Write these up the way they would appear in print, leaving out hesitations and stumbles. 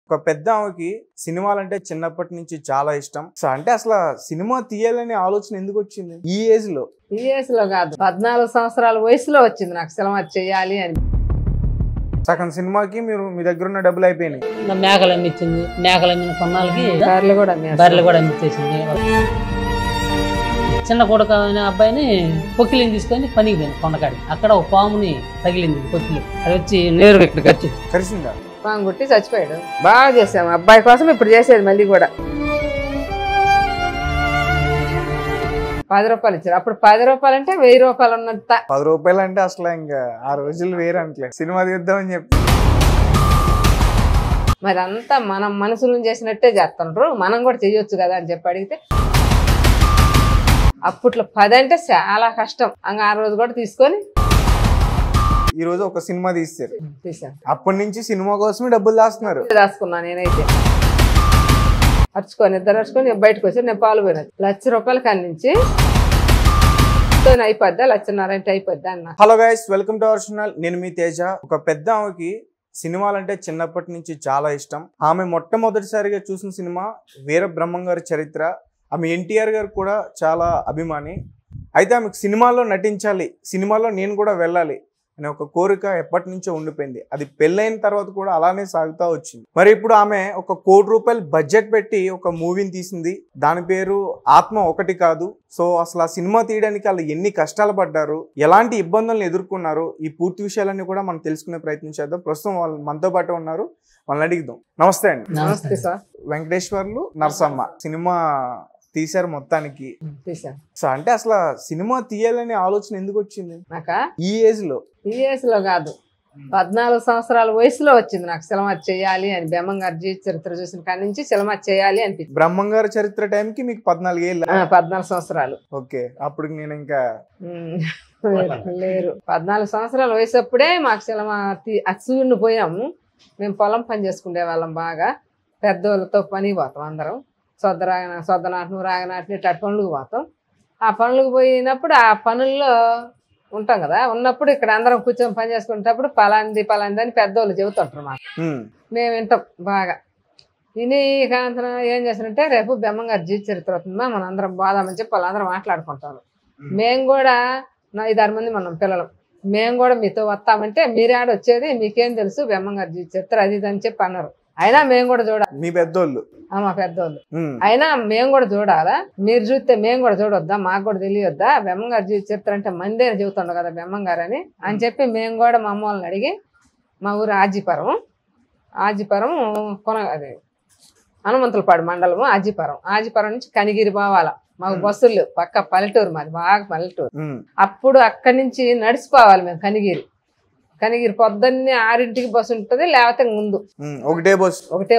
ఒక పెద్ద ఆమెకి సినిమాలంటే చిన్నప్పటి నుంచి చాలా ఇష్టం. సో అంటే అసలు సినిమా తీయాలనే ఆలోచన ఎందుకు వచ్చింది ఈ ఏజ్ లో? ఈ ఏజ్ లో కాదు, 14 సంవత్సరాల వయసులో వచ్చింది నాకు సినిమా చేయాలి అని. సగం సినిమాకి మీ దగ్గర ఉన్న డబ్బులు అయిపోయినాయి. మేకలు అమ్మించింది, మేకలు అమ్మిన కొన్నాళ్ళకి బర్రెలు కూడా అమ్మించేసింది. చిన్న కొడుకు అనే అబ్బాయిని పొక్కిలిని తీసుకొని పనికి పోయింది కొండకాడికి. అక్కడ ఒక పాముని తగిలింది పొక్కిలి, అది వచ్చి నేరుగా ఇక్కడికి వచ్చి కలిసిందా? పాము గుట్టి చచ్చిపోయాడు. బాగా చేసాము అబ్బాయి కోసం, ఇప్పుడు చేసేది మళ్ళీ కూడా. 10 రూపాయలు ఇచ్చారు అప్పుడు. 10 రూపాయలు అంటే 1000 రూపాయలు ఉన్నంత. 10 రూపాయలు అంటే అసలు ఇంకా ఆ రోజులు వేరే అంటలే. సినిమా తీద్దామని చెప్పి మరి అంతా మనం మనసులో చేసినట్టే చేస్తుండ్రు, మనం కూడా చెయ్యొచ్చు కదా అని చెప్పి అడిగితే, అప్పట్లో 10 అంటే చాలా కష్టం. ఆ రోజు కూడా తీసుకొని ఈ రోజు ఒక సినిమా తీస్తారు. అప్పటి నుంచి సినిమా కోసమే డబ్బులు దాచుకున్నా నేనైతే. ఇద్దరు అరుచుకొని బయటకు వచ్చి నేను పాలు పోయినది. 1,00,000 రూపాయల కాడి నుంచి అయిపోద్దా, 1,50,000 అంటే అయిపోద్దా అన్న. Hello guys, welcome to our channel. నేను మీ తేజ. ఒక పెద్ద ఆమెకి సినిమాలంటే చిన్నప్పటి నుంచి చాలా ఇష్టం. ఆమె మొట్టమొదటిసారిగా చూసిన సినిమా వీర బ్రహ్మం గారి చరిత్ర. ఆమె ఎన్టీఆర్ గారు కూడా చాలా అభిమాని. అయితే ఆమెకు సినిమాలో నటించాలి, సినిమాలో నేను కూడా వెళ్ళాలి అనే ఒక కోరిక ఎప్పటి నుంచో ఉండిపోయింది. అది పెళ్ళైన తర్వాత కూడా అలానే సాగుతూ వచ్చింది. మరి ఇప్పుడు ఆమె ఒక 1 కోటి రూపాయలు బడ్జెట్ పెట్టి ఒక మూవీని తీసింది. దాని పేరు ఆత్మ ఒకటి కాదు. సో అసలు ఆ సినిమా తీయడానికి వాళ్ళు ఎన్ని కష్టాలు పడ్డారు, ఎలాంటి ఇబ్బందులను ఎదుర్కొన్నారు, ఈ పూర్తి విషయాలన్నీ కూడా మనం తెలుసుకునే ప్రయత్నం చేద్దాం. ప్రస్తుతం వాళ్ళు మనతో పాటు ఉన్నారు, వాళ్ళని అడుగుదాం. నమస్తే అండి. నమస్తే సార్. వెంకటేశ్వర్లు నరసమ్మ సినిమా తీశారు మొత్తానికి. సో అంటే అసలు సినిమా తీయాలనే ఆలోచన ఎందుకు వచ్చింది ఈ ఏజ్ లో? ఈ ఏజ్ లో కాదు, 14 సంవత్సరాల వయసులో వచ్చింది నాకు సినిమా చేయాలి అని. బ్రహ్మం గారి చరిత్ర చూసిన కాడి నుంచి సినిమా చేయాలి అనిపించింది. బ్రహ్మం గారి చరిత్ర టైంకి మీకు 14 ఏళ్ళు? 14 సంవత్సరాలు. ఓకే, అప్పుడు నేను ఇంకా లేరు. 14 సంవత్సరాల వయసు అప్పుడే మాకు సినిమా అసూర్ని పోయాము. మేము పొలం పని చేసుకునే వాళ్ళం బాగా. పెద్దోళ్ళతో పని పోతాం అందరం. సొద్ద నాటను, రాగనాటను ఇట్లా పనులకు పోతాం. ఆ పనులకు పోయినప్పుడు ఆ పనుల్లో ఉంటాం కదా, ఉన్నప్పుడు ఇక్కడ అందరం కూర్చొని పని చేసుకునేటప్పుడు పలాంది అని పెద్దోళ్ళు చెబుతుంటారు మాకు. మేము వింటాం బాగా. విని కాంతనం ఏం చేస్తారంటే, రేపు బ్రహ్మం గారి జీవిత చరిత్ర అవుతుందా, మనం అందరం పోదామని చెప్పి వాళ్ళందరం మాట్లాడుకుంటారు. మేము కూడా 5-6 మంది మనం పిల్లలు, మేము కూడా మీతో వస్తామంటే, మీరేడ వచ్చేది, మీకేం తెలుసు బ్రహ్మం గారి జీవిత చరిత్ర అది ఇది అని చెప్పి అన్నారు. అయినా మేము కూడా చూడాలి. మీ పెద్దోళ్ళు? మా పెద్దోళ్ళు. అయినా మేము కూడా చూడాలా, మీరు చూస్తే మేము కూడా చూడొద్దా, మాకు కూడా తెలియొద్దా, బ్రహ్మం గారి జీవిత చరిత్ర అంటే మందే చెబుతుండ కదా బ్రహ్మం గారు అని చెప్పి మేము కూడా మా అమ్మ వాళ్ళని అడిగి, మా ఊరు ఆజీపురం అది హనుమంతులపాడు మండలము ఆజీపురం నుంచి కనిగిరి పోవాలా. మాకు బస్సులు పక్క పల్లెటూరు, మాది బాగా పల్లెటూరు. అప్పుడు అక్కడి నుంచి నడిచిపోవాలి మేము కనిగిరి పొద్దున్నే 6ంటికి బస్సు ఉంటది, లేకపోతే ముందు ఒకటే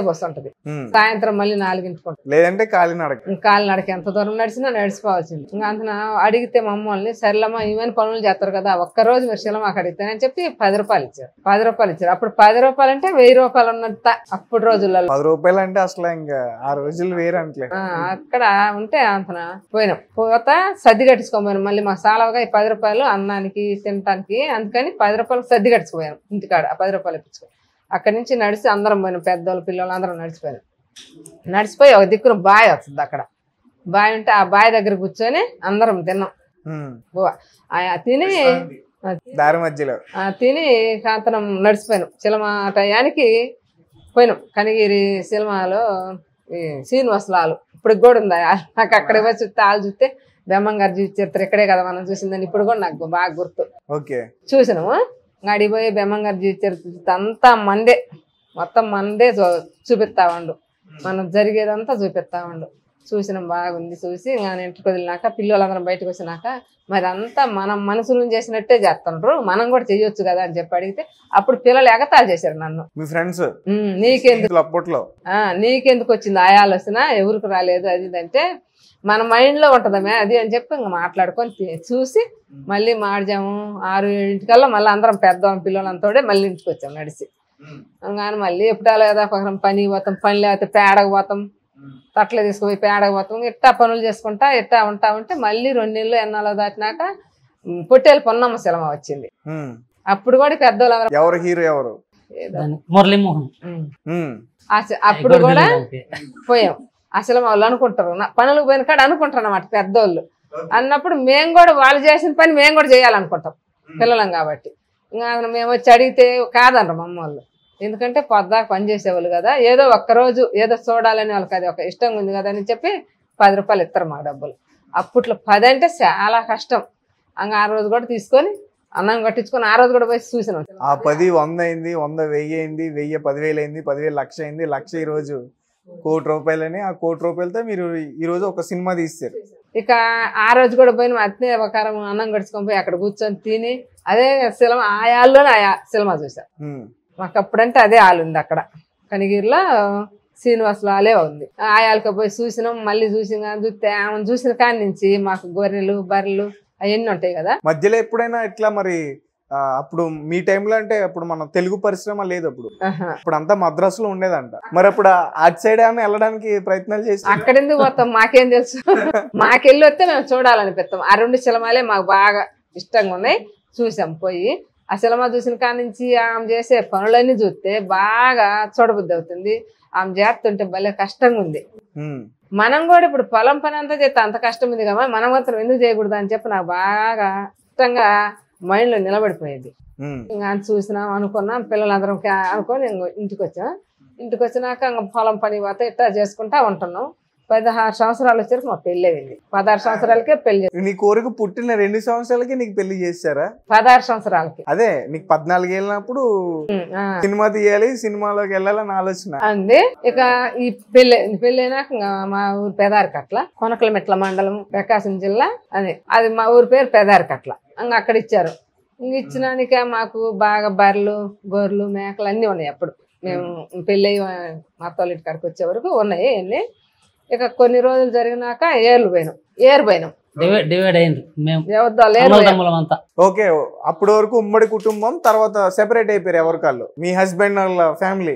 బస్సు ఉంటది. సాయంత్రం మళ్ళీ 4ంటికి ఉంటుంది, లేదంటే కాలినడక. ఎంత దూరం నడిచినా నడిచిపోవాల్సింది. ఇంకా అంత అడిగితే మమ్మల్ని, సర్లమ్మా ఇవన్నీ పనులు చేస్తారు కదా, ఒక్కరోజు మీరు శిలమాకు అడిగితేనని చెప్పి 10 రూపాయలు ఇచ్చారు. 10 రూపాయలు ఇచ్చారు. అప్పుడు 10 రూపాయలు అంటే 1000 రూపాయలు ఉన్నంత అప్పుడు రోజులలో. 10 రూపాయలు అంటే అసలు ఇంకా ఆ రోజులు వేరే అంటలే. అక్కడ ఉంటే అంతన పోయినాం. పోతా సర్ది కట్టించుకోపోయినాం. మళ్ళీ మాకు సాలవగా ఈ 10 రూపాయలు అన్నానికి తినటానికి, అందుకని 10 రూపాయలు సర్ది కట్టించుకోయాను ఇంటికాడ. 10 రూపాయలు ఇప్పించుకో. అక్కడి నుంచి నడిచి అందరం పోయినాం, పెద్దోళ్ళు పిల్లలు అందరం నడిచిపోయాను. నడిచిపోయి ఒక దిక్కున బావి వస్తుంది. అక్కడ బావి ఉంటే ఆ బావి దగ్గర కూర్చొని అందరం తిన్నాం. తిని దారి మధ్యలో తిని కాంతనం నడిచిపోయినాం. సినిమా టయానికి పోయినాం. కనిగిరి సినిమాలో శ్రీనివాసలాలు ఇప్పటికి కూడా ఉంది. నాకు అక్కడికి వచ్చి చూస్తే వాళ్ళు చూస్తే బ్రహ్మం గారి జీవిత చరిత్ర ఇక్కడే కదా మనం చూసిందని ఇప్పుడు కూడా నాకు బాగా గుర్తు. చూసినాము. అడిగిపోయి బ్రహ్మం గారి జీవిత చరిత్ర అంతా మందే, మొత్తం మందే చూపిస్తా ఉండు, మనం జరిగేదంతా చూపిస్తా ఉండు. చూసినాం, బాగుంది. చూసి నేను ఇంటికి వదిలినాక పిల్లలందరం బయటకు వచ్చినాక, మరి అంతా మనం మనసులో చేసినట్టే చేస్తుండ్రు, మనం కూడా చెయ్యొచ్చు కదా అని చెప్పి అడిగితే, అప్పుడు పిల్లలు ఎగతాలు చేశారు నన్ను. మీ ఫ్రెండ్స్ నీకెందుకు వచ్చింది ఆ ఆలోచన, ఎవరికి రాలేదు అది అంటే, మన మైండ్ లో ఉంటదమే అది అని చెప్పి ఇంకా మాట్లాడుకొని చూసి మళ్ళీ మాడిజాము 6-7 మళ్ళీ అందరం పెద్దవాళ్ళం పిల్లలంతా మళ్ళీ ఇంటికి వచ్చాం నడిచి. కానీ మళ్ళీ ఎప్పుడా లేదా పని పోతాం, పని లేకపోతే పేడకు పోతాం, తట్ల తీసుకుపోయి పేడకు పోతాం. ఇట్టా పనులు చేసుకుంటా ఇట్టా ఉంటా ఉంటే మళ్ళీ 2 నెలలు ఎన్నాలో దాటినాక పొట్టేలు పొన్నమ్మ సినిమా వచ్చింది. అప్పుడు కూడా పెద్దవాళ్ళు ఎవరు హీరో? ఎవరు మురళీమోహన్ అప్పుడు కూడా పోయాం. అసలు వాళ్ళు అనుకుంటారు పనులకు పోయిన కాడ అనుకుంటారు అన్నమాట పెద్దోళ్ళు. అన్నప్పుడు మేము కూడా వాళ్ళు చేసిన పని మేము కూడా చేయాలనుకుంటాం పిల్లలం కాబట్టి. ఇంకా మేము వచ్చి అడిగితే కాదనరు మా అమ్మ వాళ్ళు. ఎందుకంటే పొద్దాక పని చేసేవాళ్ళు కదా, ఏదో ఒక్కరోజు ఏదో చూడాలని వాళ్ళకి అది ఒక ఇష్టంగా ఉంది కదా అని చెప్పి 10 రూపాయలు ఇస్తారు మా డబ్బులు. అప్పట్లో 10 అంటే చాలా కష్టం. ఇంకా ఆ రోజు కూడా తీసుకొని అన్నం కట్టించుకొని ఆ రోజు కూడా పోయి చూసినాం. ఆ 10 100 అయింది, 100 1000 అయింది, 1000 10,000 అయింది, 10,000 1,00,000 అయింది, 1,00,000 ఈ రోజు 1,00,00,000 రూపాయలని. ఆ 1,00,00,000 రూపాయలతో మీరు ఈ రోజు ఒక సినిమా తీస్తారు. ఇక ఆ రోజు కూడా పోయిన అట్నే ఒకరం అన్నం కడుచుకొని పోయి అక్కడ కూర్చొని తిని అదే సినిమా ఆ యాల్లోనే ఆ సినిమా చూసాం. మాకు అప్పుడంటే అదే హాల్ ఉంది అక్కడ కనిగిరిలో, శ్రీనివాసులు హాలే ఉంది. ఆ హాల్కి పోయి చూసినాం. మళ్ళీ చూస్తే ఆమెను చూసిన కాడి నుంచి మాకు గొర్రెలు బర్రెలు అవన్నీ ఉంటాయి కదా. మధ్యలో ఎప్పుడైనా ఇట్లా మరి అప్పుడు మీ టైంలో అంటే అప్పుడు మన తెలుగు పరిశ్రమ లేదు అప్పుడు, అప్పుడు అంతా మద్రాసులో ఉండేదంట. మరి అప్పుడు అటు సైడ్ ఏమైనా వెళ్ళడానికి ప్రయత్నాలు చేసి అక్కడెందుకు పోతాం, మాకేం తెలుసు. మాకెళ్ళి వస్తే మేము చూడాలనిపిస్తాం. ఆ 2 సినిమాలే మాకు బాగా ఇష్టంగా ఉన్నాయి. చూసాం పోయి. ఆ సినిమా చూసిన కాడి నుంచి ఆమె చేసే పనులన్నీ చూస్తే బాగా చూడబుద్ధి అవుతుంది. ఆమె చేస్తుంటే భలే కష్టంగా ఉంది. మనం కూడా ఇప్పుడు పొలం పని అంతా చేస్తే అంత కష్టం ఉంది కదా, మనం మాత్రం ఎందుకు చేయకూడదు అని చెప్పి నాకు బాగా ఇష్టంగా మైండ్ లో నిలబడిపోయేది. ఇంకా చూసినాం అనుకున్నాం, పిల్లలందరం అనుకొని ఇంటికి వచ్చాం. ఇంటికి వచ్చినాక ఇంకా పొలం పని పోతే ఇట్లా చేసుకుంటా ఉంటున్నాం. 16 సంవత్సరాలు వచ్చారు మా పెళ్ళి అయింది. 16 సంవత్సరాలకే పెళ్లి. నీ కోరిక పుట్టిన 2 సంవత్సరాలకి నీకు పెళ్లి చేశారా? 16 సంవత్సరాలకి. అదే నీకు 14 ఏళ్ళినప్పుడు సినిమా తీయాలి, సినిమాలోకి వెళ్ళాలని ఆలోచన అంది. ఇక ఈ పెళ్లి అయినాక మా ఊరు పెదారికట్ల, కొనకలమెట్ల మండలం, ప్రకాశం జిల్లా. అది మా ఊరి పేరు పెదారికట్ల. ఇంకా అక్కడ ఇచ్చారు. ఇంక ఇచ్చినాక మాకు బాగా బర్రెలు గొర్రెలు మేకలు అన్నీ ఉన్నాయి. అప్పుడు మేము పెళ్ళి మా అత్తోళ్ళ ఇంటి కాడికి వచ్చే వరకు ఉన్నాయి అన్నీ. ఇక కొన్ని రోజులు జరిగినాక ఏరు పోయినాం. డివైడ్ అయింది. ఓకే, అప్పటి వరకు ఉమ్మడి కుటుంబం, తర్వాత సెపరేట్ అయిపోయారు ఎవరికాళ్ళు, మీ హస్బెండ్ వాళ్ళ ఫ్యామిలీ.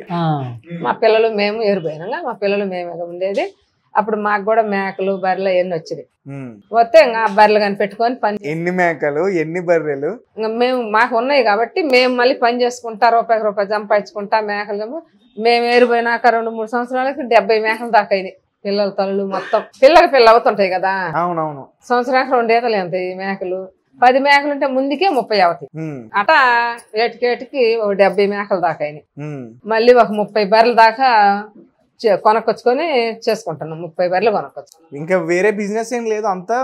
మా పిల్లలు మేము ఏరిపోయినా, మా పిల్లలు మేమే ఉండేది. అప్పుడు మాకు కూడా మేకలు బర్రెలు ఎన్ని వచ్చినాయి. వస్తే ఇంకా బర్రెలు కానీ పెట్టుకొని పని. ఎన్ని మేకలు ఎన్ని బర్రెలు? ఇంకా మేము మాకు ఉన్నాయి కాబట్టి మేము మళ్ళీ పని చేసుకుంటా, రూపాయి సంపాదించుకుంటా. మేకలు మేము ఏరిపోయినాక 2-3 సంవత్సరాలకి 70 మేకలు దాకా అయినాయి. పిల్లల తల్లు మొత్తం పిల్ల అవుతుంటాయి కదా. అవునవును. సంవత్సరానికి 2 ఈతలు అవుతాయి మేకలు. 10 మేకలు ఉంటే ముందుకే 30 అవుతాయి. అటా ఏటికి 70 మేకలు దాకా అయినాయి. మళ్ళీ ఒక 30 బర్రెల దాకా కొనకొచ్చుకొని చేసుకుంటున్నాం. 30 బర్రెలు కొనకొచ్చు. ఇంకా వేరే బిజినెస్ ఏం లేదు, అంతా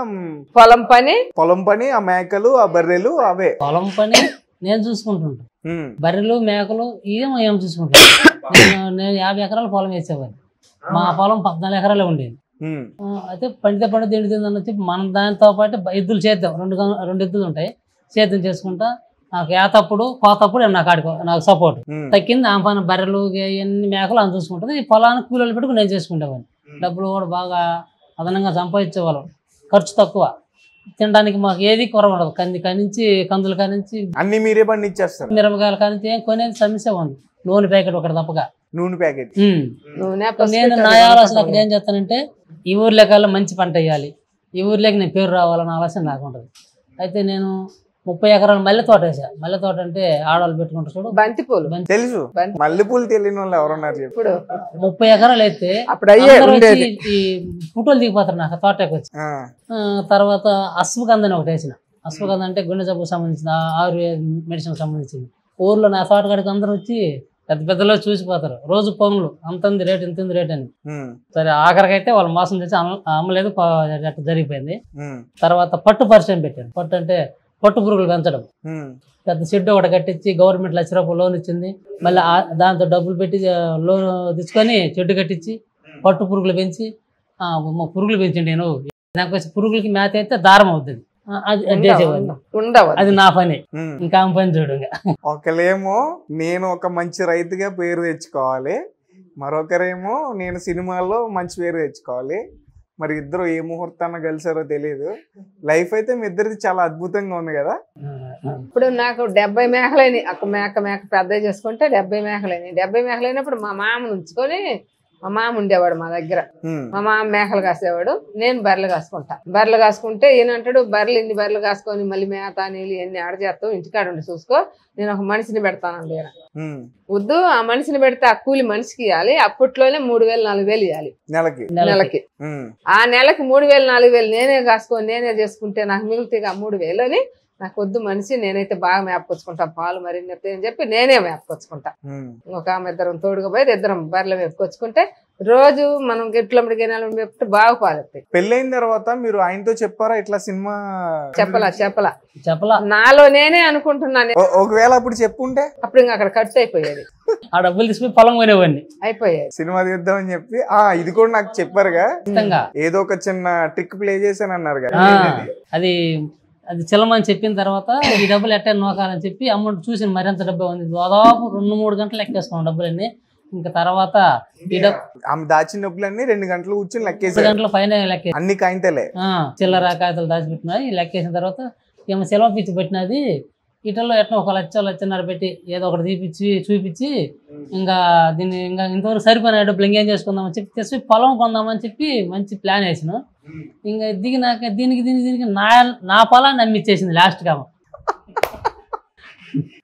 పొలం పని, ఆ మేకలు ఆ బర్రెలు అవే. పొలం పని నేను చూసుకుంటుంటా. బర్రెలు మేకలు ఏం చూసుకుంటాను. నేను 50 ఎకరాల పొలం వేసేవాడిని. మా పొలం 14 ఎకరాలే ఉండేది. అయితే పండితే ఎండుతుందని వచ్చి మనం దానితో పాటు ఎద్దులు చేద్దాం. 2 ఎద్దులు ఉంటాయి, సేద్యం చేసుకుంటా. నాకు ఏతప్పుడు కోతప్పుడు నాకు సపోర్ట్ తగ్గింది. ఆ పని బర్రెలు ఎన్ని మేకలు అని చూసుకుంటుంది. ఈ పొలానికి కూలీలు పెట్టుకుని నేను చేసుకుంటేవాడిని. డబ్బులు కూడా బాగా అదనంగా సంపాదించేవాళ్ళం. ఖర్చు తక్కువ, తినడానికి మాకు ఏది కొరవ ఉండదు. కందుల కానించి అన్ని మీరే పండించేస్తారు. మిరపకాయల కానించి ఏం కొనేది సమస్య ఉంది. నూనె ప్యాకెట్ ఒకటి తప్పగా. నూనె ప్యాకెట్ నేను నా ఆలోచన అక్కడ ఏం చేస్తానంటే, ఈ ఊర్లోకల్లా మంచి పంట వేయాలి, ఈ ఊర్లోకి నేను పేరు రావాలన్న ఆలోచన నాకు ఉంటుంది. అయితే నేను 30 ఎకరాలు మల్లె తోట వేసా. మల్లె తోట అంటే ఆడవాళ్ళు పెట్టుకుంటారు చూడు, బంతిపూలు. తెలుసు, మల్లెపూలు తెలియని వాళ్ళు ఎవరున్నారు? ఇప్పుడు 30 ఎకరాలు అయితే ఈ ఫోటోలు దిగిపోతారు నాకు తోటకి వచ్చి. తర్వాత అశ్వగంధ అని ఒకటి వేసిన. అశ్వగంధ అంటే గుండె జబ్బుకు సంబంధించిన ఆయుర్వేద మెడిసిన్ సంబంధించింది. ఊర్లో నా తోటకాడికి అందరూ వచ్చి పెద్దలో చూసిపోతారు. రోజు పొంగులు అంతంది రేట్ ఇంతంది రేట్ అని. సరే ఆఖరికైతే వాళ్ళు మోసం చేసి అమ్మలేదు, అట్లా జరిగిపోయింది. తర్వాత పట్టు పరిశ్రమ పెట్టాను. పట్టు అంటే పట్టు పురుగులు పెంచడం. పెద్ద షెడ్ ఒకటి కట్టించి గవర్నమెంట్ ₹1,00,000 లోన్ ఇచ్చింది. మళ్ళీ దాంతో డబ్బులు పెట్టి లోన్ తీసుకొని షెడ్ కట్టించి పట్టు పురుగులు పెంచి పురుగులు పెంచండి. నేను నాకు వచ్చి పురుగులకి మేత అయితే దారం అవుతుంది. అది నా పని. ఇంకా పని చూడు. ఒకలేమో నేను ఒక మంచి రైతుగా పేరు తెచ్చుకోవాలి, మరొకరేమో నేను సినిమాల్లో మంచి పేరు తెచ్చుకోవాలి. మరి ఇద్దరు ఏ ముహూర్తాన కలిసారో తెలియదు. లైఫ్ అయితే మీ ఇద్దరిది చాలా అద్భుతంగా ఉంది కదా. ఇప్పుడు నాకు 70 మేకలైనాయి. ఒక మేక పెద్ద చేసుకుంటే 70 మేకలైనాయి. 70 మేకలైనప్పుడు మా మామను ఉంచుకొని మా మామ ఉండేవాడు మా దగ్గర. మా మామ మేకలు కాసేవాడు, నేను బర్రెలు కాసుకుంటా. బర్రెలు కాసుకుంటే ఈయన అంటాడు, బర్రెలు ఇన్ని బర్రెలు కాసుకొని మళ్ళీ మేత నీళ్ళు ఎన్ని ఆడ చేస్తావు, ఇంటికాడ ఉండి చూసుకో, నేను ఒక మనిషిని పెడతానండి. వద్దు, ఆ మనిషిని పెడితే ఆ కూలి మనిషికి ఇవ్వాలి, అప్పట్లోనే 3000 4000 ఇవ్వాలి నెలకి. ఆ నెలకి 3000 4000 నేనే కాసుకొని నేనే చేసుకుంటే నాకు మిగులుతాయి 3000 అని. నాకు వద్దు మనిషి, నేనైతే బాగా మేపుకొచ్చుకుంటా, పాలు మరిన్ని అని చెప్పి నేనే మేపుకొచ్చుకుంటా. ఒక ఆమె ఇద్దరం తోడుగా పోయి ఇద్దరం బర్రెలు మేపుకొచ్చుకుంటే రోజు మనం గిట్లమ్మడి గిన్నెలు మేపుకుంటే బాగా పాలు వస్తాయి. పెళ్ళైన తర్వాత మీరు ఆయనతో చెప్పారా ఇట్లా సినిమా? చెప్పలా నాలో నేనే అనుకుంటున్నాను. ఒకవేళ అప్పుడు చెప్పుంటే అప్పుడు ఇంకా అక్కడ ఖర్చు అయిపోయేది. ఆ డబ్బులు తీసుకుని పొలం కొనేవాడిని, అయిపోయేది. సినిమా తీద్దామని చెప్పి ఇది కూడా నాకు చెప్పారుగా, ఏదో ఒక చిన్న ట్రిక్ ప్లే చేశాను అన్నారు కదా. అది చిల్లమని చెప్పిన తర్వాత ఈ డబ్బులు ఎట్ట నోకాలని చెప్పి అమౌంట్ చూసి మరింత డబ్బు ఉంది. దాదాపు 2-3 గంటలు లెక్కేసుకున్నాం డబ్బులన్నీ. ఇంకా తర్వాత ఆమె దాచిన డబ్బులన్నీ 2 గంటలు కూర్చొని లెక్కేసి 2 గంటల పైన లెక్కే అన్ని కాగితాలే, చిల్లర కాగితాలు దాచిపెట్టినాయి. లెక్కేసిన తర్వాత ఏమో సెలవు పిచ్చి పెట్టినది. ఇటల్లో ఎట్లా 1 లక్షన్నర పెట్టి ఏదో ఒకటి చూపించి ఇంకా దీన్ని ఇంకా ఇంతవరకు సరిపోయిన డబ్బులు ఇంకేం చేసుకుందామని చెప్పి తెచ్చి పొలం కొందామని చెప్పి మంచి ప్లాన్ వేసిన. ఇంకా దిగినాక దీనికి నా పొలాన్ని అమ్మిచ్చేసింది లాస్ట్ గా.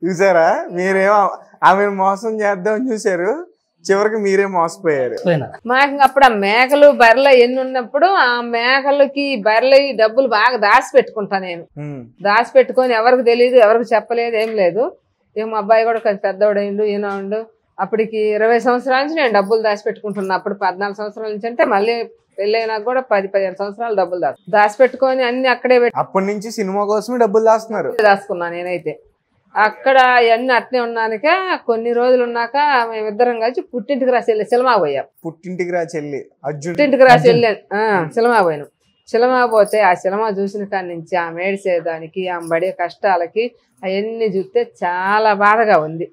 చూసారా, మీరేమో ఆమె మోసం చేద్దామని చూసారు, చివరికి మీరే మోసపోయారు. మాకు అప్పుడు ఆ మేకలు బర్రెలు ఎన్ని ఉన్నప్పుడు ఆ మేకలకి బర్రెలు డబ్బులు బాగా దాచి పెట్టుకుంటా. నేను దాచి పెట్టుకొని ఎవరికి తెలియదు, ఎవరికి చెప్పలేదు, ఏం లేదు. ఇక మా అబ్బాయి కూడా కొంచెం పెద్దవాడు ఈయన ఉండు. అప్పటికి 20 సంవత్సరాల నుంచి నేను డబ్బులు దాచి పెట్టుకుంటున్నా. అప్పుడు 14 సంవత్సరాల నుంచి అంటే మళ్ళీ పెళ్ళైనా కూడా 10-15 సంవత్సరాలు డబ్బులు దాచి పెట్టుకొని అన్ని అక్కడే పెట్టి అప్పటి నుంచి సినిమా కోసమే డబ్బులు దాచుకున్నా నేనైతే. అక్కడ అవన్నీ అట్నే ఉన్నాక కొన్ని రోజులు ఉన్నాక మేమిద్దరం కలిసి పుట్టింటికి రా చెల్లి సినిమా పోయాం. పుట్టింటికి రా చెల్లి పుట్టింటికి రా చెల్లి సినిమా పోయినాం. సినిమా పోతే ఆ సినిమా చూసిన కాడి నుంచి ఆ మేడిసేదానికి ఆ పడే కష్టాలకి అవన్నీ చూస్తే చాలా బాధగా ఉంది.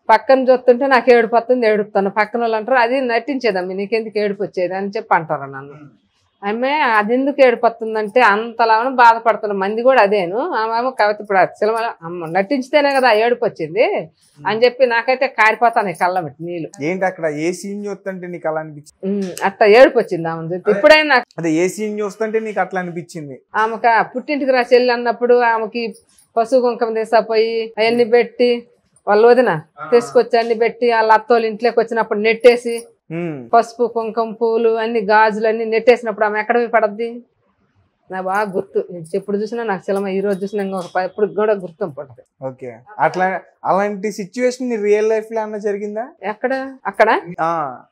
పక్కన చూస్తుంటే నాకు ఏడుపు వస్తుంది, ఏడుపుతాను. పక్కన వాళ్ళు అంటారు అది నటించేదమ్మి, నీకెందుకు ఏడుపు వచ్చేది అని చెప్పి అంటారు నన్ను. ఆమె అది ఎందుకు ఏడుపడుతుందంటే అంతలాగా బాధపడుతున్న మంది కూడా అదేను. ఆమె కవిత ఇప్పుడు సినిమాలో నటించితేనే కదా ఏడుపు వచ్చింది అని చెప్పి నాకైతే కారిపోతాను కళ్ళమిటి నీళ్ళు. ఏంటి అక్కడ ఏ సీన్ చూస్తుంటే నీకు అలా అనిపించింది? అట్లా ఏడుపు వచ్చింది ఆమె చూస్తే. ఇప్పుడైనా అదే ఏ సీన్ చూస్తుంటే నీకు అట్లా అనిపించింది? ఆమెకు పుట్టింటికి రా చెల్లి అన్నప్పుడు ఆమెకి పసుపు కుంకుమ తీసపోయి అవన్నీ పెట్టి వాళ్ళు వదిన తీసుకొచ్చి అన్ని పెట్టి వాళ్ళ అత్తోళ్ళు ఇంట్లోకి వచ్చినప్పుడు నెట్టేసి పసుపు కుంకుమ పూలు అన్ని గాజులు అన్ని నెట్టేసినప్పుడు ఆమె ఎక్కడ పడద్ది నాకు బాగా గుర్తు. ఎప్పుడు చూసినా నాకు సినిమా ఈ రోజు చూసినా ఎప్పుడు కూడా గుర్తుంటుంది. ఓకే, అట్లా అలాంటి సిచ్యువేషన్ రియల్ లైఫ్ లో అన్న జరిగిందా? ఎక్కడ అక్కడ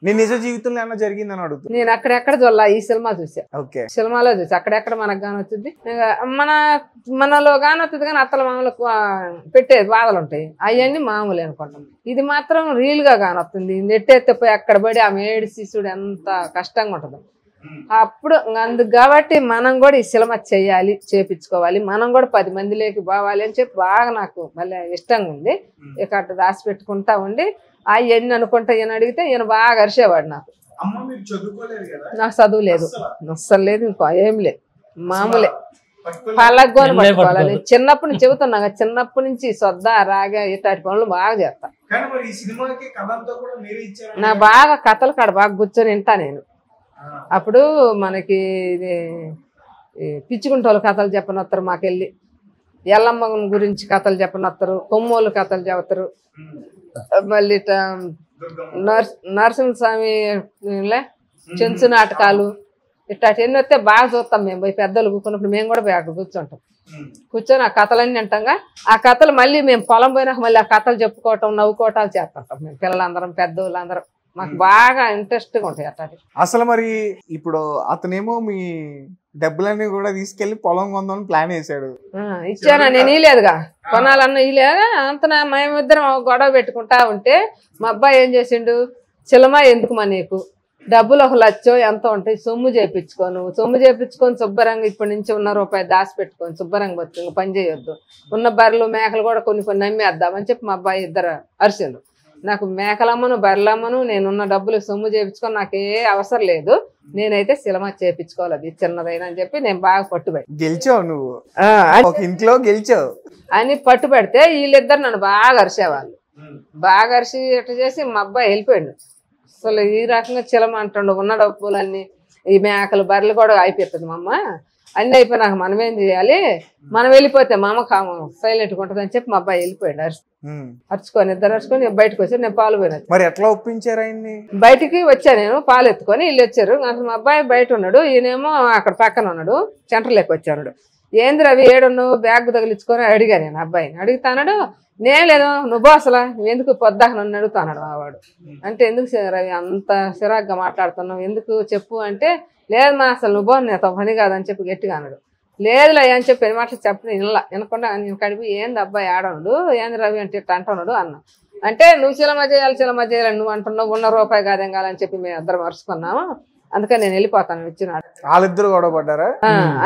నీ నిజ జీవితంలో అన్న జరిగిందని అడుగుతుంది. నేను అక్కడెక్కడ చూడాల ఈ సినిమా చూసా. ఓకే, సినిమాలో చూసి అక్కడెక్కడ మనకు కానొచ్చుద్ది, మనలో కానొస్తుంది. కానీ అత్తల మామూలు పెట్టేది బాధలు ఉంటాయి, అవన్నీ మామూలు అనుకుంటాం. ఇది మాత్రం రియల్ గా కానొస్తుంది. నెట్టెత్తే పోయి అక్కడ పడి ఆ మేడి శిశుడు ఎంత కష్టంగా ఉంటుంది. అప్పుడు అందుకు కాబట్టి మనం కూడా ఈ సినిమా చేయాలి, చేపించుకోవాలి, మనం కూడా 10 మందిలోకి పోవాలి అని చెప్పి బాగా నాకు మళ్ళీ ఇష్టంగా ఉంది. ఇక అట్లా దాచి పెట్టుకుంటా ఉండి అవన్నీ అనుకుంటా ఈయన అడిగితే ఈయన బాగా అరిచేవాడు. నాకు చదువు లేదు, అస్సలు లేదు, ఇంకో ఏం లేదు, మామూలే పల్లగోని పట్టుకోవాలి. చిన్నప్పటి నుంచి చెబుతున్నా, చిన్నప్పటి నుంచి సొద్ద రాగా ఇట్లాంటి పనులు బాగా చేస్తా. నా బాగా కథలు కాడ బాగా కూర్చొని వింటా నేను. అప్పుడు మనకి పిచ్చుకుంటోళ్ళు కథలు చెప్పనొస్తారు, మాకెళ్ళి ఎల్లమ్మ గురించి కథలు చెప్పనొస్తారు, కొమ్మోళ్ళు కథలు చెబుతారు, మళ్ళీ నరసింహస్వామి చెంచు నాటకాలు ఇట్లాంటి ఎన్ని వస్తే బాగా చూస్తాం. మేము పోయి పెద్దలు కూర్చున్నప్పుడు మేము కూడా పోయి అక్కడ కూర్చుంటాం. కూర్చొని ఆ కథలన్నీ అంటాంగా ఆ కథలు మళ్ళీ మేము పొలం పోయినాక మళ్ళీ ఆ కథలు చెప్పుకోవటం నవ్వుకోవటాలు చేస్తుంటాం. మేము పిల్లలందరం పెద్దోళ్ళందరం మాకు బాగా ఇంట్రెస్ట్గా ఉంటాయి అట్లాంటి. అసలు మరి ఇప్పుడు అతనేమో మీ డబ్బులన్నీ కూడా తీసుకెళ్లి పొలం కొందామని ప్లాన్ వేసాడు. ఇచ్చానా నేను ఇలేదుగా, కొనాలన్నా ఇలేగా. అంత మేమిద్దరం గొడవ పెట్టుకుంటా ఉంటే మా అబ్బాయి ఏం చేసిండు, చిలమా ఎందుకు మా నీకు డబ్బులు 1 లక్ష ఎంతో ఉంటాయి, సొమ్ము చేయించుకోను, సొమ్ము చేయించుకొని శుభ్రంగా ఇప్పటి నుంచి ఉన్న రూపాయి దాచి పెట్టుకొని శుభ్రంగా వచ్చి పని చేయొద్దు, ఉన్న బర్రెలు మేకలు కూడా కొన్ని నమ్మేద్దామని చెప్పి మా అబ్బాయి ఇద్దరు అరిసిండు. నాకు మేకలమ్మను బర్రెలమ్మను నేనున్న డబ్బులు సొమ్ము చేయించుకొని నాకే అవసరం లేదు, నేనైతే సినిమా చేయించుకోవాలి, అది చిన్నదైనా అని చెప్పి నేను బాగా పట్టుబడి గెలిచావు. నువ్వు ఇంట్లో గెలిచావు అని పట్టుబడితే వీళ్ళిద్దరు నన్ను బాగా అరిసేవాళ్ళు. బాగా అరిసి ఇట్లా చేసి మా అబ్బాయి వెళ్ళిపోయాడు. అసలు ఈ రకంగా చిలమ అంటుండు ఉన్న డబ్బులన్నీ ఈ మేకలు బర్రెలు కూడా అయిపోతుంది మా అమ్మ అన్నీ అయిపోయినాక మనం ఏం చేయాలి మనం వెళ్ళిపోతే మా అమ్మ కాము సైలెంట్గా ఉంటుంది అని చెప్పి మా అబ్బాయి వెళ్ళిపోయాడు అరుచుకొని ఇద్దరు అరుచుకొని బయటకు వచ్చి నేను పాలు పోయినా. మరి ఎట్లా ఒప్పించారు ఆయన్ని? బయటికి వచ్చా నేను పాలు ఎత్తుకొని వీళ్ళు వచ్చారు. మా అబ్బాయి బయట ఉన్నాడు, ఈయనేమో అక్కడ పక్కన ఉన్నాడు, సెంటర్లోకి వచ్చాడు. ఏంది రవి ఏడున్నావు బ్యాగ్ తగిలించుకొని అడిగా నేను అబ్బాయిని. అడుగుతాడు నేను లేదు నువ్వు అసలు ఎందుకు పొద్దాక నన్ను అడుగుతాడు వాడు. అంటే ఎందుకు రవి అంత చిరాగ్గా మాట్లాడుతున్నావు ఎందుకు చెప్పు అంటే లేదు మా అసలు నువ్వు నేతో పని కాదని చెప్పి గట్టిగా అన్నాడు. లేదులే అని చెప్పి ఎన్ని మాటలు చెప్పిన వినకుండా నేను కడిపి ఏంది అబ్బాయి ఆడన్నాడు ఏంది రవి అంటే ఇట్లా అంటున్నాడు అన్నా. అంటే నువ్వు చిలమ చేయాలి నువ్వు అంటున్నావు ఉన్న రూపాయి కాదేం కాదని చెప్పి మేము ఇద్దరు మరుచుకున్నాము అందుకని నేను వెళ్ళిపోతాను వచ్చినాడు. వాళ్ళిద్దరు గొడవ పడ్డారా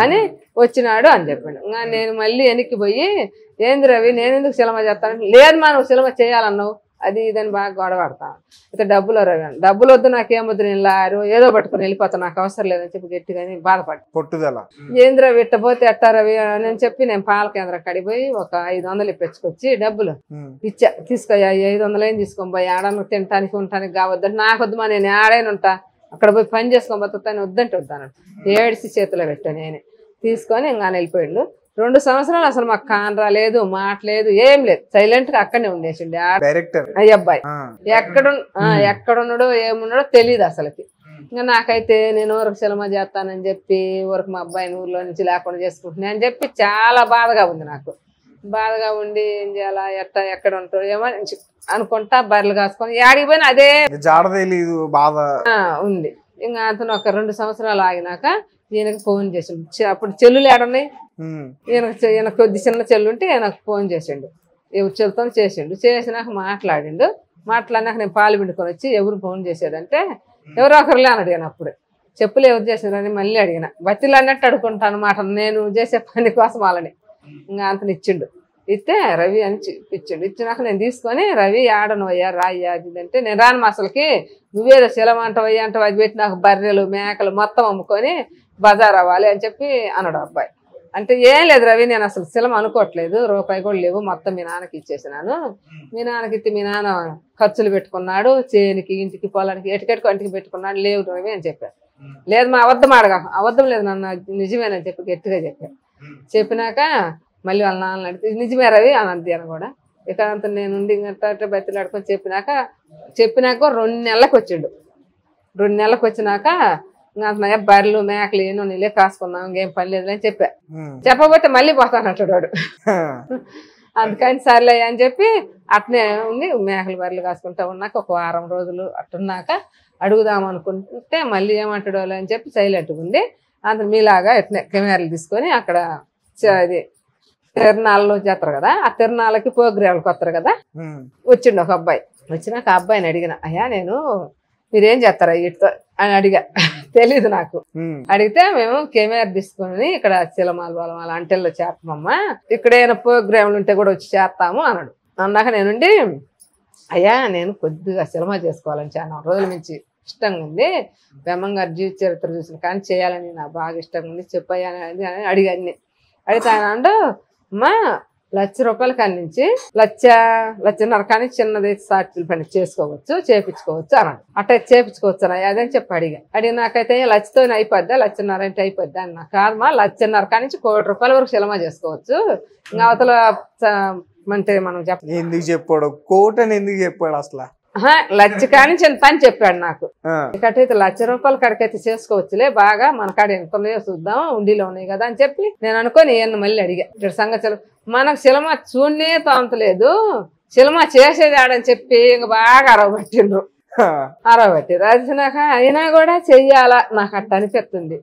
అని వచ్చినాడు అని చెప్పాడు. నేను మళ్ళీ వెనక్కి పోయి ఏంది రవి నేను ఎందుకు సినిమా చేస్తాను లేదు మా నువ్వు సినిమా చేయాలన్నావు అది ఇదని బాగా గొడవడతాను. అయితే డబ్బులు రవి డబ్బులు వద్దు నాకేమొద్దు నేను లారు ఏదో పట్టుకుని వెళ్ళిపోతాను నాకు అవసరం లేదని చెప్పి గట్టిగాని బాధపడి పొట్టుదల ఏంది రవి ఇట్టపోతే ఎట్టా రవి అని చెప్పి నేను పాల కేంద్రం కడిపోయి ఒక 500 ఇప్పించుకొచ్చి డబ్బులు ఇచ్చా తీసుకో 500 ఏం తీసుకొని పోయి ఆడను తినటానికి ఉండటానికి కావద్దంటే నాకు వద్దు మా నేను ఆడైనా ఉంటా అక్కడ పోయి పని చేసుకొని బతుకుతాను వద్దంటే వద్దాను ఏడిసి చేతిలో పెట్టా నేనే తీసుకొని ఇంకా వెళ్ళిపోయిండు. 2 సంవత్సరాలు అసలు మాకు కానరా లేదు మాట లేదు ఏం లేదు సైలెంట్ గా అక్కడనే ఉండేసిండు అబ్బాయి. ఎక్కడున్నాడో ఏమున్నాడో తెలియదు అసలుకి. ఇంకా నాకైతే నేను ఊరికి సినిమా చేస్తానని చెప్పి ఊరికి మా అబ్బాయిని ఊర్లో నుంచి లేకుండా చేసుకుంటున్నా అని చెప్పి చాలా బాధగా ఉంది నాకు. బాధగా ఉండి ఏం చేయాలా ఎక్కడ ఉంటారు ఏమో అనుకుంటా బర్రెలు కాసుకొని ఆడికి పోయినా అదే బాధ ఉంది. ఇంకా అతను ఒక 2 సంవత్సరాలు ఆగినాక ఈయనకి ఫోన్ చేసిండు. అప్పుడు చెల్లులు ఏడున్నాయి ఈయనకు కొద్ది చిన్న చెల్లు ఉంటే ఈయనకు ఫోన్ చేసిండు ఎవరు చెల్లుతో చేసినాక మాట్లాడినాక నేను పాలు పిండుకొని వచ్చి ఎవరు ఫోన్ చేసేదంటే ఎవరో ఒకరులే అని అడిగాను. అప్పుడు చెప్పులు ఎవరు చేసినారని మళ్ళీ అడిగిన బతిలు అన్నట్టు అడుగుంటాను అనమాట నేను చేసే పని కోసం వాళ్ళని. ఇంకా అంతని ఇచ్చిండు ఇస్తే రవి అని ఇచ్చిండు. ఇచ్చినాక నేను తీసుకొని రవి ఆడను అయ్యా రాయ్యా అది అంటే నేను రాను అసలుకి నువ్వేదో సెలమంటావయ్యా అంటావు అది పెట్టి నాకు బర్రెలు మేకలు మొత్తం అమ్ముకొని బజార్ అవ్వాలి అని చెప్పి అన్నాడు అబ్బాయి. అంటే ఏం లేదు రవి నేను అసలు సిలం అనుకోవట్లేదు రూపాయి కూడా లేవు మొత్తం మీ నాన్నకి ఇచ్చేసినాను మీ నాన్నకి ఇస్తే మీ నాన్న ఖర్చులు పెట్టుకున్నాడు చేనికి ఇంటికి పొలానికి ఎటుకెట్టుకు ఇంటికి పెట్టుకున్నాడు లేవు రవి అని చెప్పాను. లేదు మా అబద్ధం అబద్ధం లేదు నన్ను నిజమేనని చెప్పి గట్టిగా చెప్పాను. చెప్పినాక మళ్ళీ వాళ్ళ నాన్న అడిగితే నిజమే రవి అని అంతేను కూడా ఇక అంత నేను ఇంకట్ట బతిలాడుకొని చెప్పినాక 2 నెలలకు వచ్చిండు. 2 నెలలకు వచ్చినాక ఇంకా బర్రెలు మేకలు ఏమో నీళ్ళే కాసుకున్నాం ఇంకేం పని లేదు అని చెప్పబోతే మళ్ళీ పోతానంటాడు వాడు. అందుకని సర్లే అని చెప్పి అట్నే ఉంది మేకలు బర్రెలు కాసుకుంటా ఉన్నాక ఒక 1 వారం రోజులు అట్టున్నాక అడుగుదాం అనుకుంటే మళ్ళీ ఏమంటాడో అని చెప్పి సైలెంట్గా ఉంది. అంత మీలాగా ఎట్నే కెమెరాలు తీసుకొని అక్కడ అది తిరణాలలో చేస్తారు కదా ఆ తిరణాలకి ప్రోగ్రాంలకు వస్తారు కదా వచ్చిండు ఒక అబ్బాయి. వచ్చినాక ఆ అబ్బాయిని అడిగిన అయ్యా నేను మీరేం చేస్తారా వీటితో అని అడిగా తెలీదు నాకు. అడిగితే మేము కెమెరా తీసుకొని ఇక్కడ చిలమాల బలమాల అంటెల్లో చేస్తామమ్మా ఇక్కడ ఏమైనా ప్రోగ్రాంలు ఉంటే కూడా వచ్చి చేస్తాము అన్నాడు. అన్నాక నేనుండి అయ్యా నేను కొద్దిగా సినిమా చేసుకోవాలని చాలా రోజుల నుంచి ఇష్టంగా ఉంది బ్రహ్మంగారి జీవిత చరిత్ర చూసిన కానీ చేయాలని నాకు బాగా ఇష్టంగా ఉంది చెప్పయ్యా అని అడిగాన్ని. అడిగితే ఆయన అంటే అమ్మా 1,00,000 రూపాయల కాడి నుంచి 1,00,000 కానీ చిన్నది సాటి పని చేసుకోవచ్చు చేపించుకోవచ్చు అన్నాడు. అట్లా చేపించుకోవచ్చు అన్న అదని చెప్పి అడిగి నాకైతే 1,00,000తో అయిపోద్దా 1,50,000 అంటే అయిపోద్దా అన్న కాదమ్మా 1,50,000 కాడి నుంచి ₹1,00,000 వరకు సినిమా చేసుకోవచ్చు ఇంకా అవతల అంటే మనం ఎందుకు చెప్పాడు కోటని ఎందుకు చెప్పాడు అసలు 1,00,000 కాడి నుంచి ఎంత అని చెప్పాడు నాకు. ఇకటైతే ₹1,00,000 కాడికైతే చేసుకోవచ్చులే బాగా మన కాడ ఎంత ఉన్నాయో చూద్దాం ఉండిలో ఉన్నాయి కదా అని చెప్పి నేను అనుకొని ఈయన మళ్ళీ అడిగా ఇక్కడ సంగతులు మనకు సినిమా చూడనే తాంతలేదు సినిమా చేసేది ఆడని చెప్పి ఇంక బాగా అరవబట్టిండ్రు అది నాకు అయినా కూడా చెయ్యాలా నాకు అట్ట అనిపిస్తుంది.